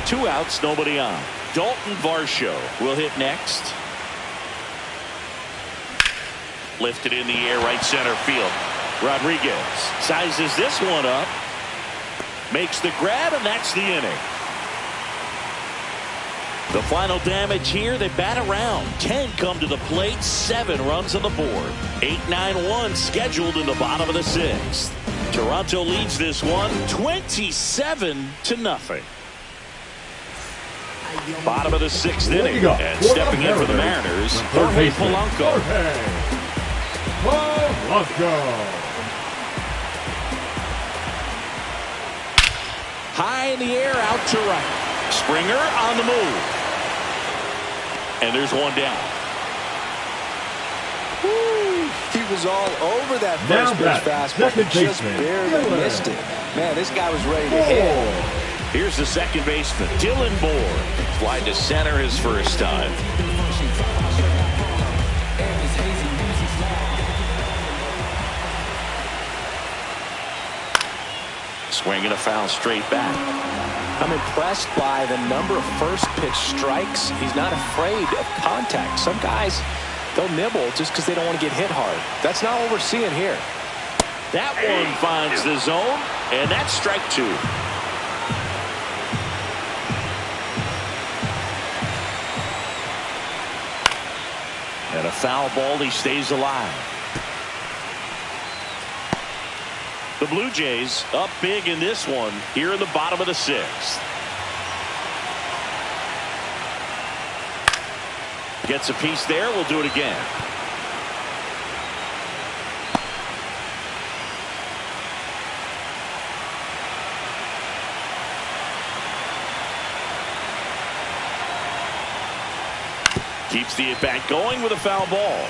Two outs, nobody on. Dalton Varsho will hit next. Lifted in the air, right center field. Rodriguez sizes this one up. Makes the grab, and that's the inning. The final damage here, they bat around. 10 come to the plate, 7 runs on the board. 8-9-1 scheduled in the bottom of the 6th. Toronto leads this one 27-0. Bottom of the 6th inning, and stepping in for the Mariners, Jorge Polanco. High in the air, out to right. Springer on the move. And there's one down. Woo, he was all over that first pitch fastball, but just barely missed it. Man, this guy was ready to hit. Here's the second baseman, Dylan Moore. Fly to center his first time. Swinging a foul straight back. I'm impressed by the number of first pitch strikes. He's not afraid of contact. Some guys, they'll nibble just because they don't want to get hit hard. That's not what we're seeing here. That one finds the zone, and that's strike 2. And a foul ball, he stays alive. The Blue Jays up big in this one here in the bottom of the 6th. Gets a piece there. We'll do it again. Keeps the at-bat going with a foul ball.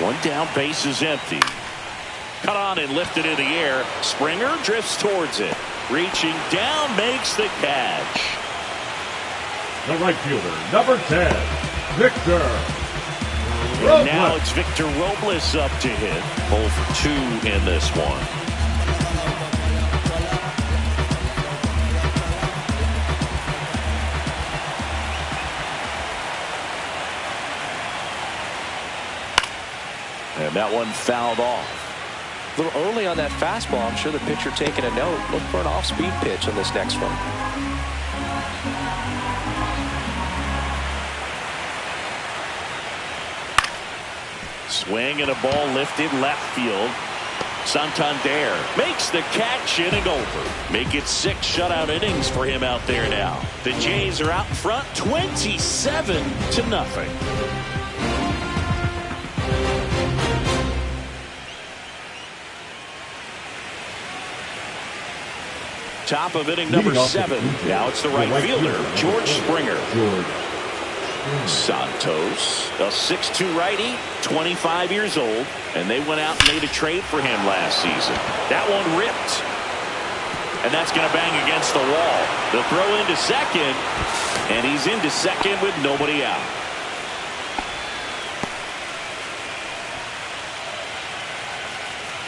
One down, base is empty. Cut on and lifted in the air. Springer drifts towards it. Reaching down, makes the catch. The right fielder, number 10, Victor. And now it's Victor Robles up to hit. 0 for 2 in this one. And that one fouled off. A little early on that fastball. I'm sure the pitcher taking a note. Look for an off-speed pitch on this next one. Swing and a ball lifted left field. Santander makes the catch, inning over. Make it 6 shutout innings for him out there now. The Jays are out in front 27-0. Top of inning number 7. Now it's the right fielder, George Springer. Santos, a 6'2 righty, 25 years old, and they went out and made a trade for him last season. That one ripped, and that's going to bang against the wall. The throw into second, and he's into second with nobody out.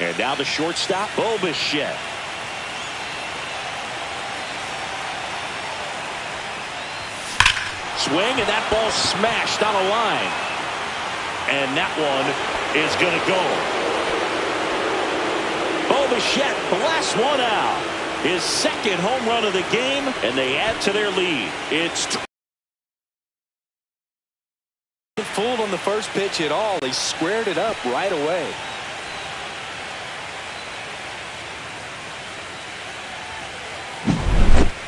And now the shortstop, Bo Bichette. Swing, and that ball smashed on a line. And that one is going to go. Bo Bichette blasts one out. His second home run of the game, and they add to their lead. It's fooled on the first pitch at all. He squared it up right away.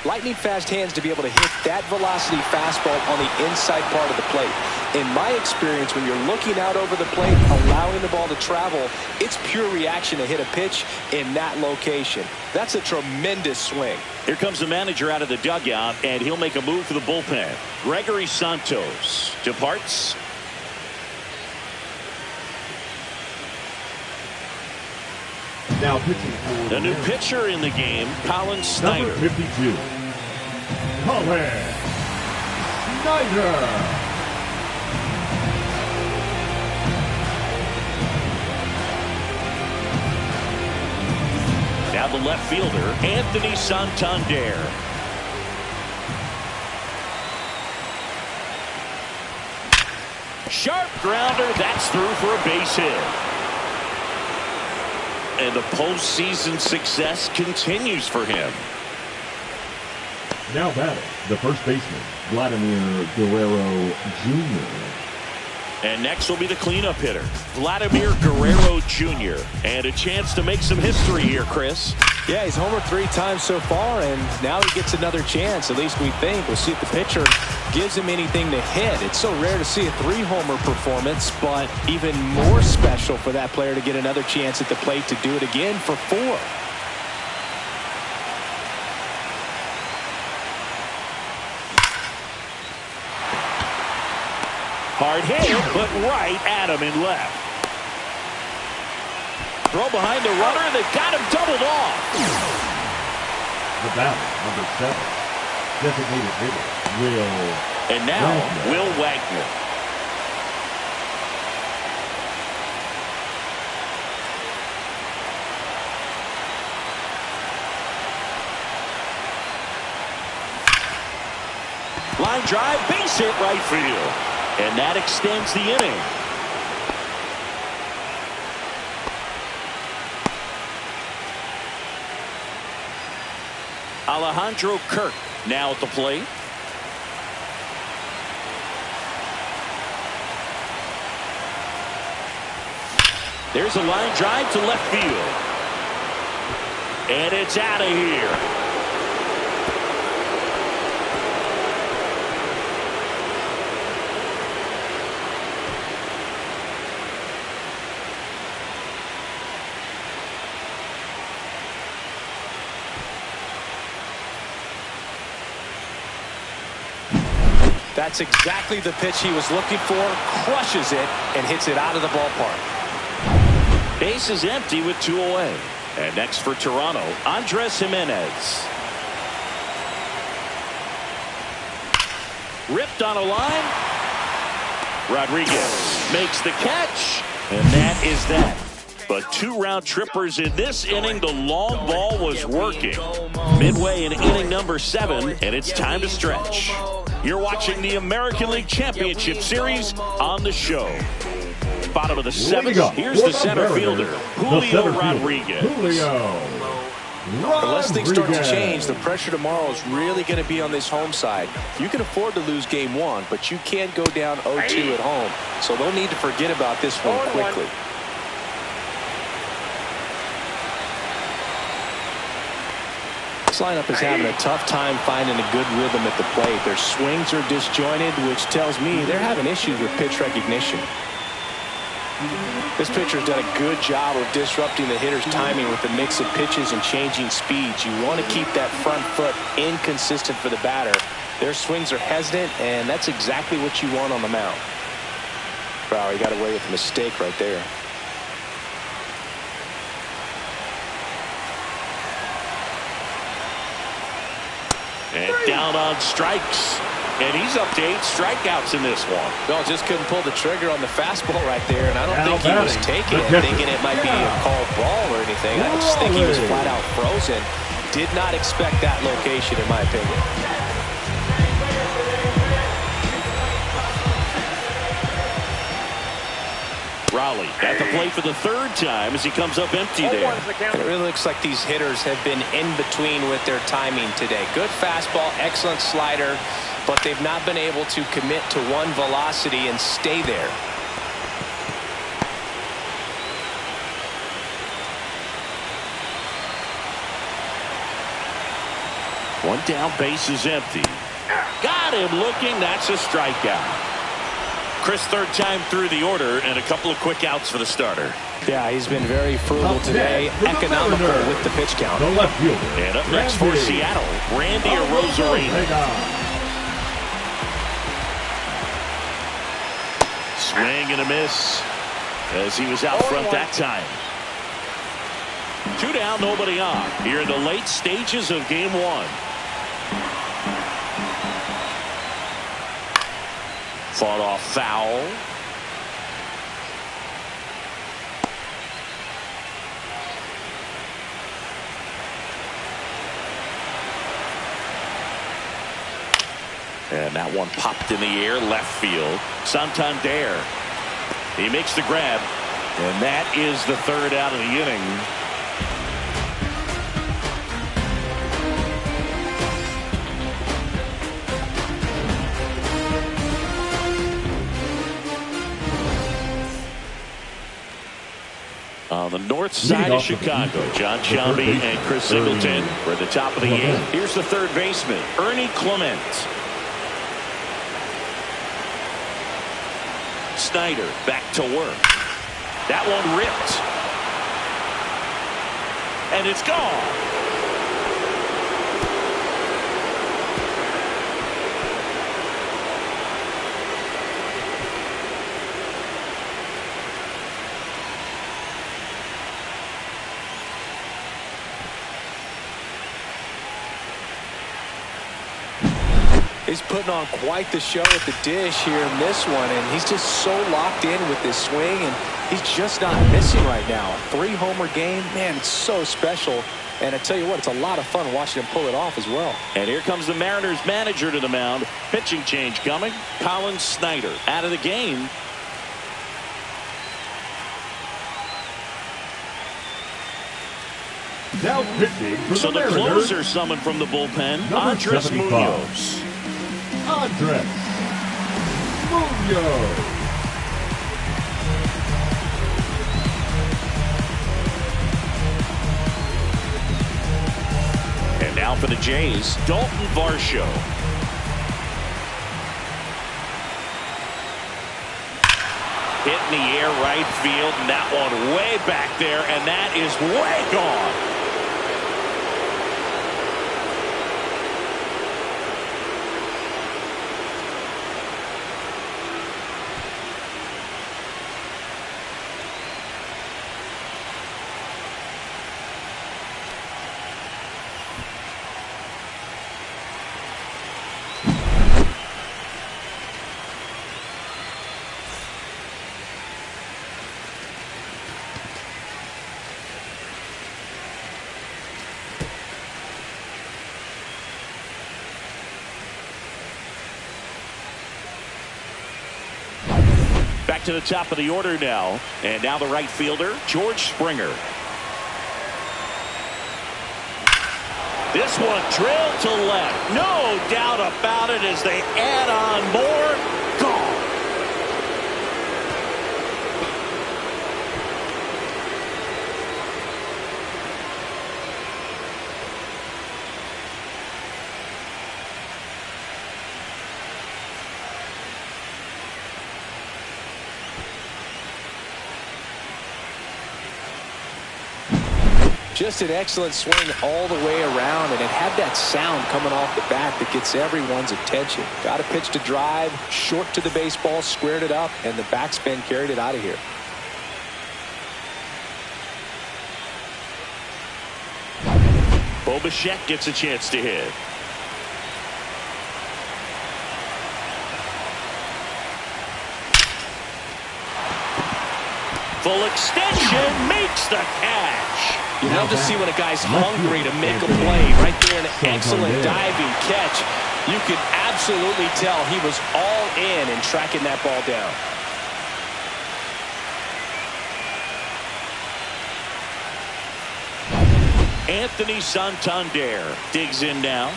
Lightning fast hands to be able to hit that velocity fastball on the inside part of the plate. In my experience, when you're looking out over the plate, allowing the ball to travel, it's pure reaction to hit a pitch in that location. That's a tremendous swing. Here comes the manager out of the dugout, and he'll make a move for the bullpen. Gregory Santos departs. Now pitching for the new pitcher in the game, Colin Snyder. Number 52, Colin Snyder. Now the left fielder, Anthony Santander. Sharp grounder, that's through for a base hit. And the postseason success continues for him. Now batting, the first baseman, Vladimir Guerrero Jr. And next will be the cleanup hitter, Vladimir Guerrero Jr. And a chance to make some history here, Chris. Yeah, he's homered 3 times so far, and now he gets another chance. At least we think. We'll see if the pitcher gives him anything to hit. It's so rare to see a 3-homer performance, but even more special for that player to get another chance at the plate to do it again for 4. Hard hit, but right at him in left. Throw behind the runner, and they've got him doubled off. The batter, number 7, designated hitter, And now, Will Wagner. Line drive, base hit right field. And that extends the inning. Alejandro Kirk now at the plate. There's a line drive to left field. And it's out of here. That's exactly the pitch he was looking for. Crushes it and hits it out of the ballpark. Base is empty with 2 away. And next for Toronto, Andres Jimenez. Ripped on a line. Rodriguez makes the catch. And that is that. But 2 round trippers in this inning. The long ball was working. Midway in inning number 7, and it's time to stretch. You're watching the American League Championship Series on the show. Bottom of the 7th. Here's the center fielder, Julio Rodriguez. Unless things start to change, the pressure tomorrow is really going to be on this home side. You can afford to lose game 1, but you can't go down 0-2 at home. So they'll need to forget about this one quickly. This lineup is having a tough time finding a good rhythm at the plate. Their swings are disjointed, which tells me they're having issues with pitch recognition. This pitcher's done a good job of disrupting the hitter's timing with the mix of pitches and changing speeds. You want to keep that front foot inconsistent for the batter. Their swings are hesitant, and that's exactly what you want on the mound. Wow, he got away with a mistake right there. And down on strikes. And he's up to 8 strikeouts in this one. No, just couldn't pull the trigger on the fastball right there, and I don't think he was taking it, thinking it might be a called ball or anything. I just think he was flat out frozen. Did not expect that location, in my opinion. Raleigh at the plate for the 3rd time as he comes up empty there. It really looks like these hitters have been in between with their timing today. Good fastball, excellent slider, but they've not been able to commit to one velocity and stay there. One down, base is empty. Got him looking. That's a strikeout. Chris, 3rd time through the order, and a couple of quick outs for the starter. Yeah, he's been very frugal today, economical with the pitch count. The left fielder. And up next for Seattle, Randy Arozarena. Swing and a miss as he was out front that time. 2 down, nobody on. Here in the late stages of game 1. Fought off foul. And that one popped in the air, left field. Santander. He makes the grab. And that is the 3rd out of the inning. On the north side of Chicago, John Shelby and Chris Singleton were at the top of the 8th. Here's the 3rd baseman, Ernie Clement. Snyder back to work. That one ripped. And it's gone. He's putting on quite the show at the dish here in this one, and he's just so locked in with this swing, and he's just not missing right now. 3-homer game, man, it's so special. And I tell you what, it's a lot of fun watching him pull it off as well. And here comes the Mariners manager to the mound. Pitching change coming. Colin Snyder out of the game. Now pitching for So the closer summoned from the bullpen, Andres Munoz. Andres Munoz. And now for the Jays, Dalton Varsho. Hit in the air, right field, and that one way back there, and that is way gone. Back to the top of the order now. And now the right fielder, George Springer. This one drilled to left. No doubt about it as they add on more. Gone. Just an excellent swing all the way around, and it had that sound coming off the bat that gets everyone's attention. Got a pitch to drive, short to the baseball, squared it up, and the backspin carried it out of here. Bo Bichette gets a chance to hit. Full extension, makes the catch. You love to see when a guy's hungry to make a play. Right there, an excellent diving catch. You can absolutely tell he was all in tracking that ball down. Anthony Santander digs in now.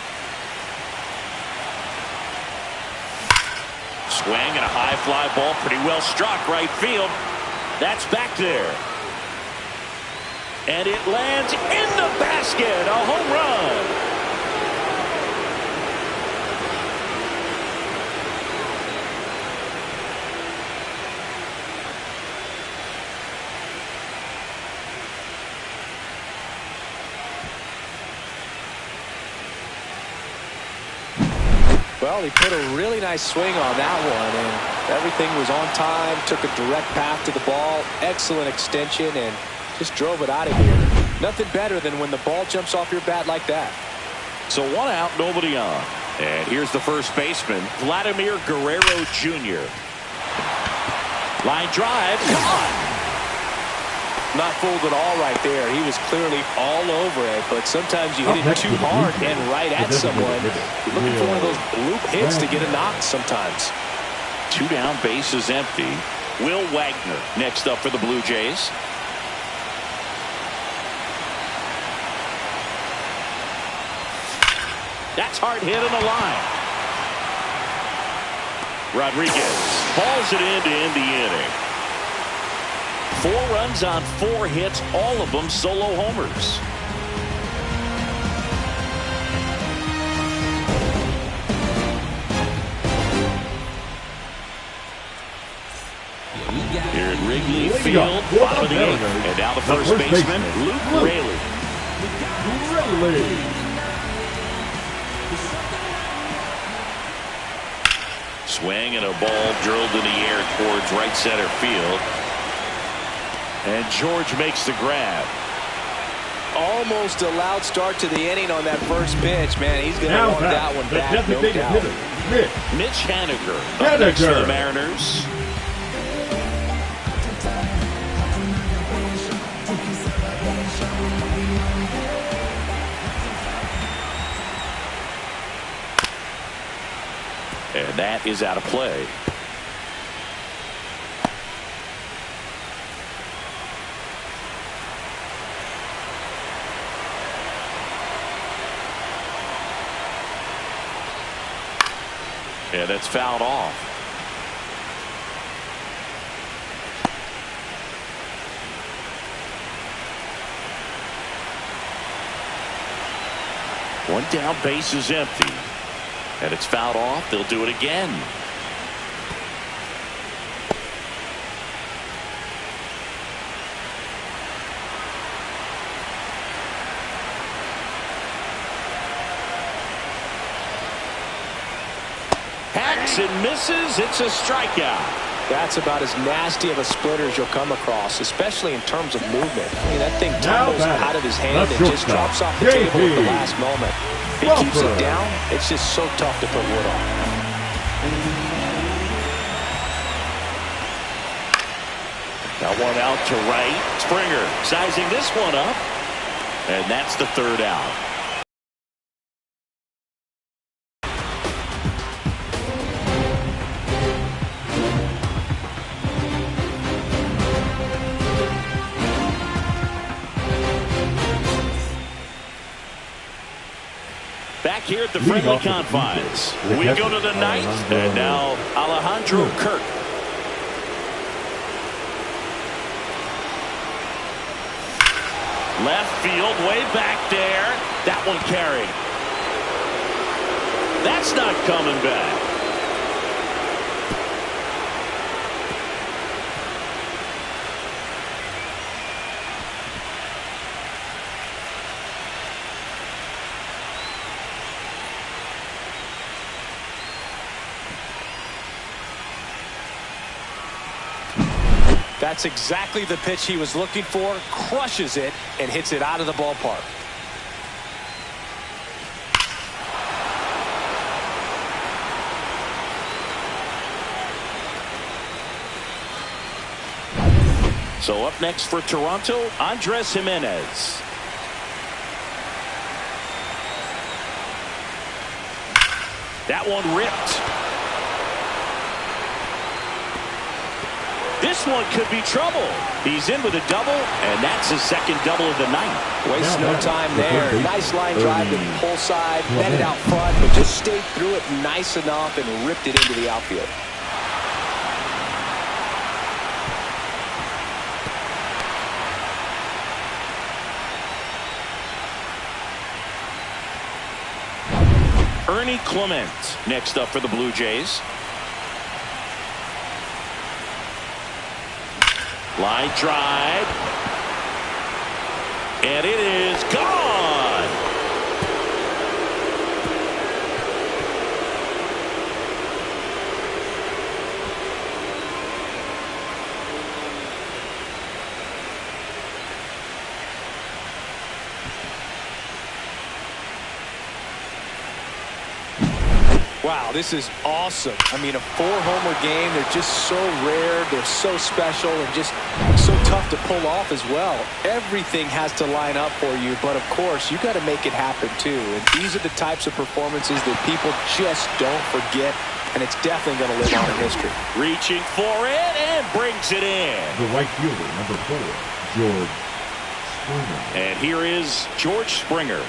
Swing and a high fly ball, pretty well struck right field. That's back there. And it lands in the basket. A home run. Well, he put a really nice swing on that one, and everything was on time. Took a direct path to the ball. Excellent extension, and just drove it out of here. Nothing better than when the ball jumps off your bat like that. So 1 out, nobody on. And here's the first baseman, Vladimir Guerrero Jr. Line drive, caught. Not fooled at all right there. He was clearly all over it, but sometimes you hit it too hard and right at someone. You're looking for one of those bloop hits to get a knock sometimes. 2 down, bases empty. Will Wagner next up for the Blue Jays. That's hard hit on the line. Rodriguez hauls it in to end the inning. 4 runs on 4 hits, all of them solo homers. Here at Wrigley Field, bottom of the 8th. And now the first baseman, Luke Raley. Swing and a ball drilled in the air towards right center field. And George makes the grab. Almost a loud start to the inning on that first pitch. Man, he's going to want that one back, no doubt. Mitch Haniger up next for the Mariners. And that is out of play. Yeah, that's fouled off. One down, base is empty. And it's fouled off. They'll do it again. Hacks and misses. It's a strikeout. That's about as nasty of a splitter as you'll come across, especially in terms of movement. I mean, that thing tumbles out of his hand and just drops off the table at the last moment. He keeps it down. It's just so tough to put wood on. Got one out to right. Springer sizing this one up. And that's the 3rd out. Back here at the friendly confines. We go to the 9th, and now Alejandro Kirk. Left field, way back there. That one carried. That's not coming back. That's exactly the pitch he was looking for. Crushes it and hits it out of the ballpark. So up next for Toronto, Andres Jimenez. That one ripped. This one could be trouble. He's in with a double, and that's his second double of the night. Wastes no time there. Nice line drive to the pull side, met it out front, but just stayed through it nice enough and ripped it into the outfield. Ernie Clement next up for the Blue Jays. Line drive. And it is gone. Wow, this is awesome. I mean, a 4-homer game. They're just so rare. They're so special and just so tough to pull off as well. Everything has to line up for you, but of course, you got to make it happen too. And these are the types of performances that people just don't forget, and it's definitely going to live on in history. Reaching for it and brings it in. The right fielder, number 4, George Springer. And here is George Springer.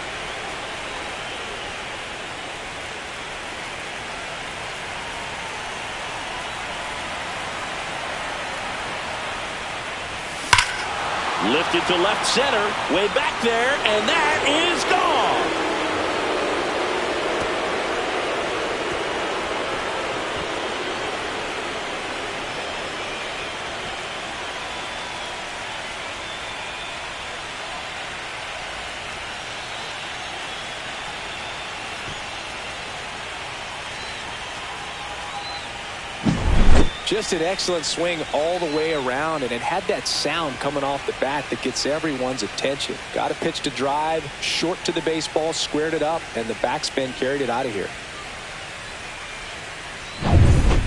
Lifted to left center, way back there, and that is gone. Just an excellent swing all the way around, and it had that sound coming off the bat that gets everyone's attention. Got a pitch to drive, short to the baseball, squared it up, and the backspin carried it out of here.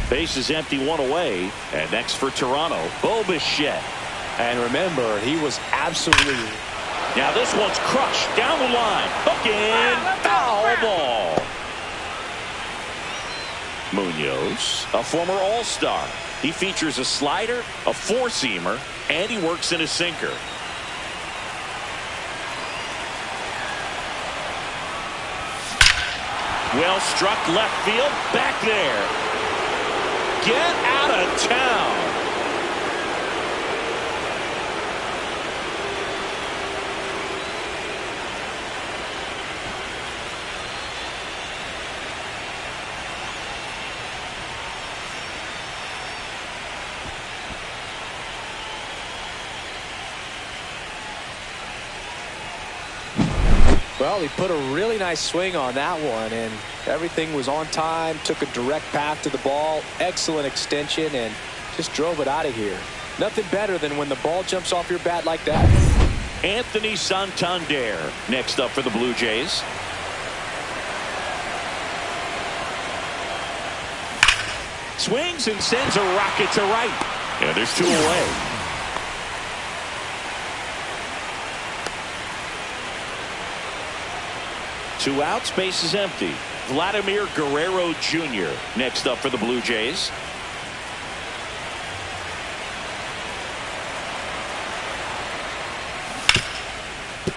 Base is empty, one away, and next for Toronto, Bo Bichette. And remember, he was absolutely... Now this one's crushed down the line, hooking, foul ball. Munoz, a former All-Star. He features a slider, a four-seamer, and he works in a sinker. Well struck left field, back there. Get out of town. Well, he put a really nice swing on that one, and everything was on time, took a direct path to the ball, excellent extension, and just drove it out of here. Nothing better than when the ball jumps off your bat like that. Anthony Santander next up for the Blue Jays. Swings and sends a rocket to right. And there's two away. Two outs, base is empty. Vladimir Guerrero Jr. next up for the Blue Jays.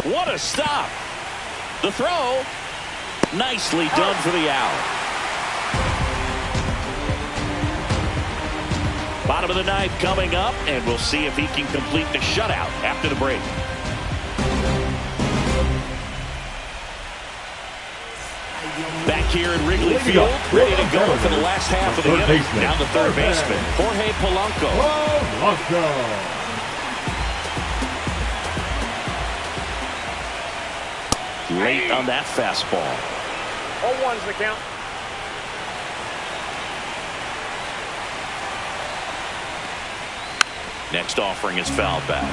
What a stop. The throw. Nicely done for the out. Bottom of the ninth coming up, and we'll see if he can complete the shutout after the break. Back here in Wrigley Field, ready to go for the last half of the inning. Now the third baseman, Jorge Polanco. Late on that fastball. 0-1's the count. Next offering is fouled back.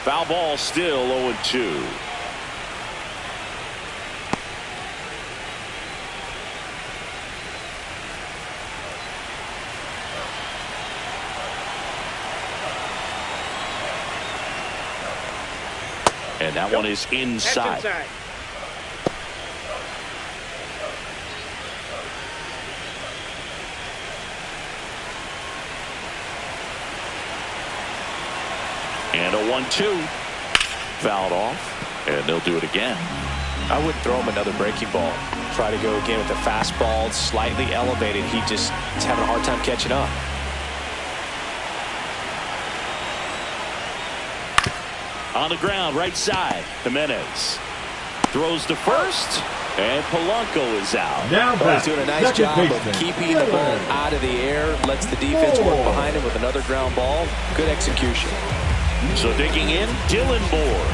Foul ball, still 0-2. And that one is inside. And a 1-2. Fouled off. And they'll do it again. I wouldn't throw him another breaking ball. Try to go again with the fastball, slightly elevated. He's having a hard time catching up. On the ground, right side. Jimenez throws to first. And Polanco is out. Now he's doing a nice job of keeping the ball out of the air. Lets the defense work behind him with another ground ball. Good execution. So digging in, Dylan Moore.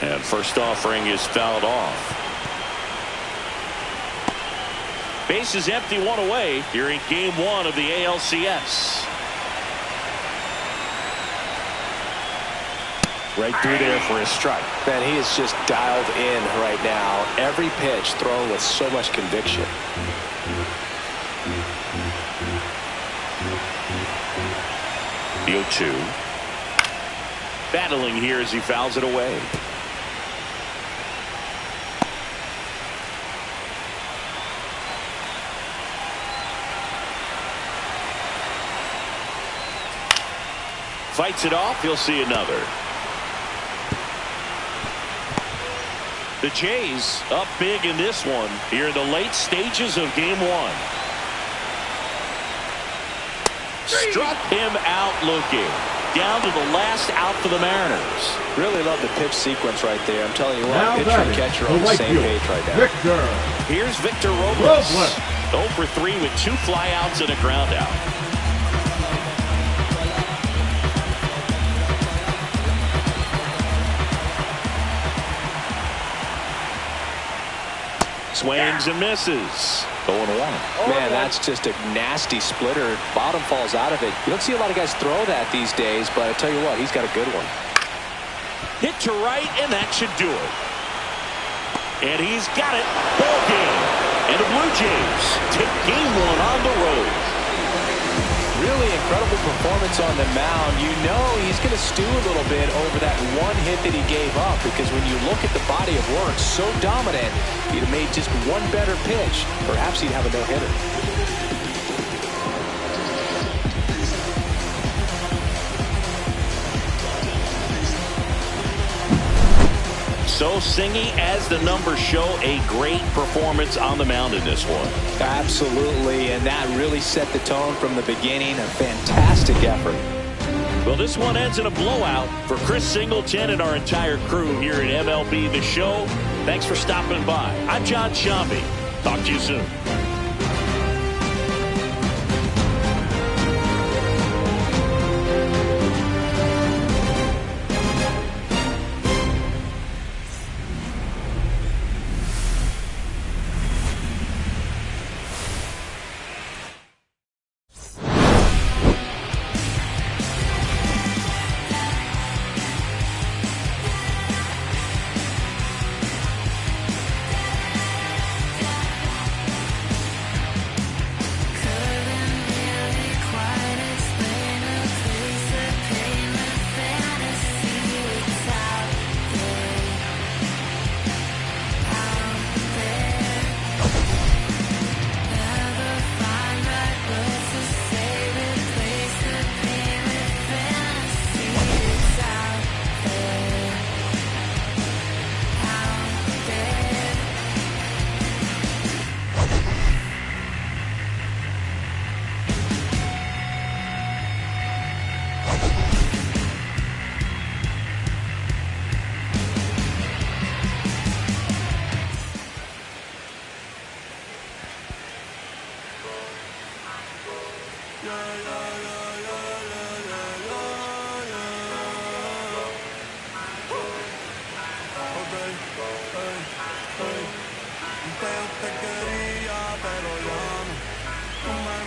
And first offering is fouled off. Base is empty, one away here in game one of the ALCS. Right through there for his strike. Man, he is just dialed in right now. Every pitch thrown with so much conviction. The 0-2. Battling here as he fouls it away. Fights it off. He'll see another. The Jays up big in this one here in the late stages of game one. Struck him out looking. Down to the last out for the Mariners. Really love the pitch sequence right there. I'm telling you what, pitcher and catcher on the same page right now. Here's Victor Robles. 0 for 3 with 2 flyouts and a ground out. Swings and misses. 0-1. Man, that's just a nasty splitter. Bottom falls out of it. You don't see a lot of guys throw that these days, but I tell you what, he's got a good one. Hit to right, and that should do it. And he's got it. Ball game. And the Blue Jays take game one on the road. Really incredible performance on the mound. You know he's going to stew a little bit over that one hit that he gave up, because when you look at the body of work, so dominant, he'd have made just one better pitch. Perhaps he'd have a no-hitter. So Singy, as the numbers show, a great performance on the mound in this one. Absolutely, and that really set the tone from the beginning. A fantastic effort. Well, this one ends in a blowout. For Chris Singleton and our entire crew here at MLB The Show, thanks for stopping by. I'm John Shambi. Talk to you soon.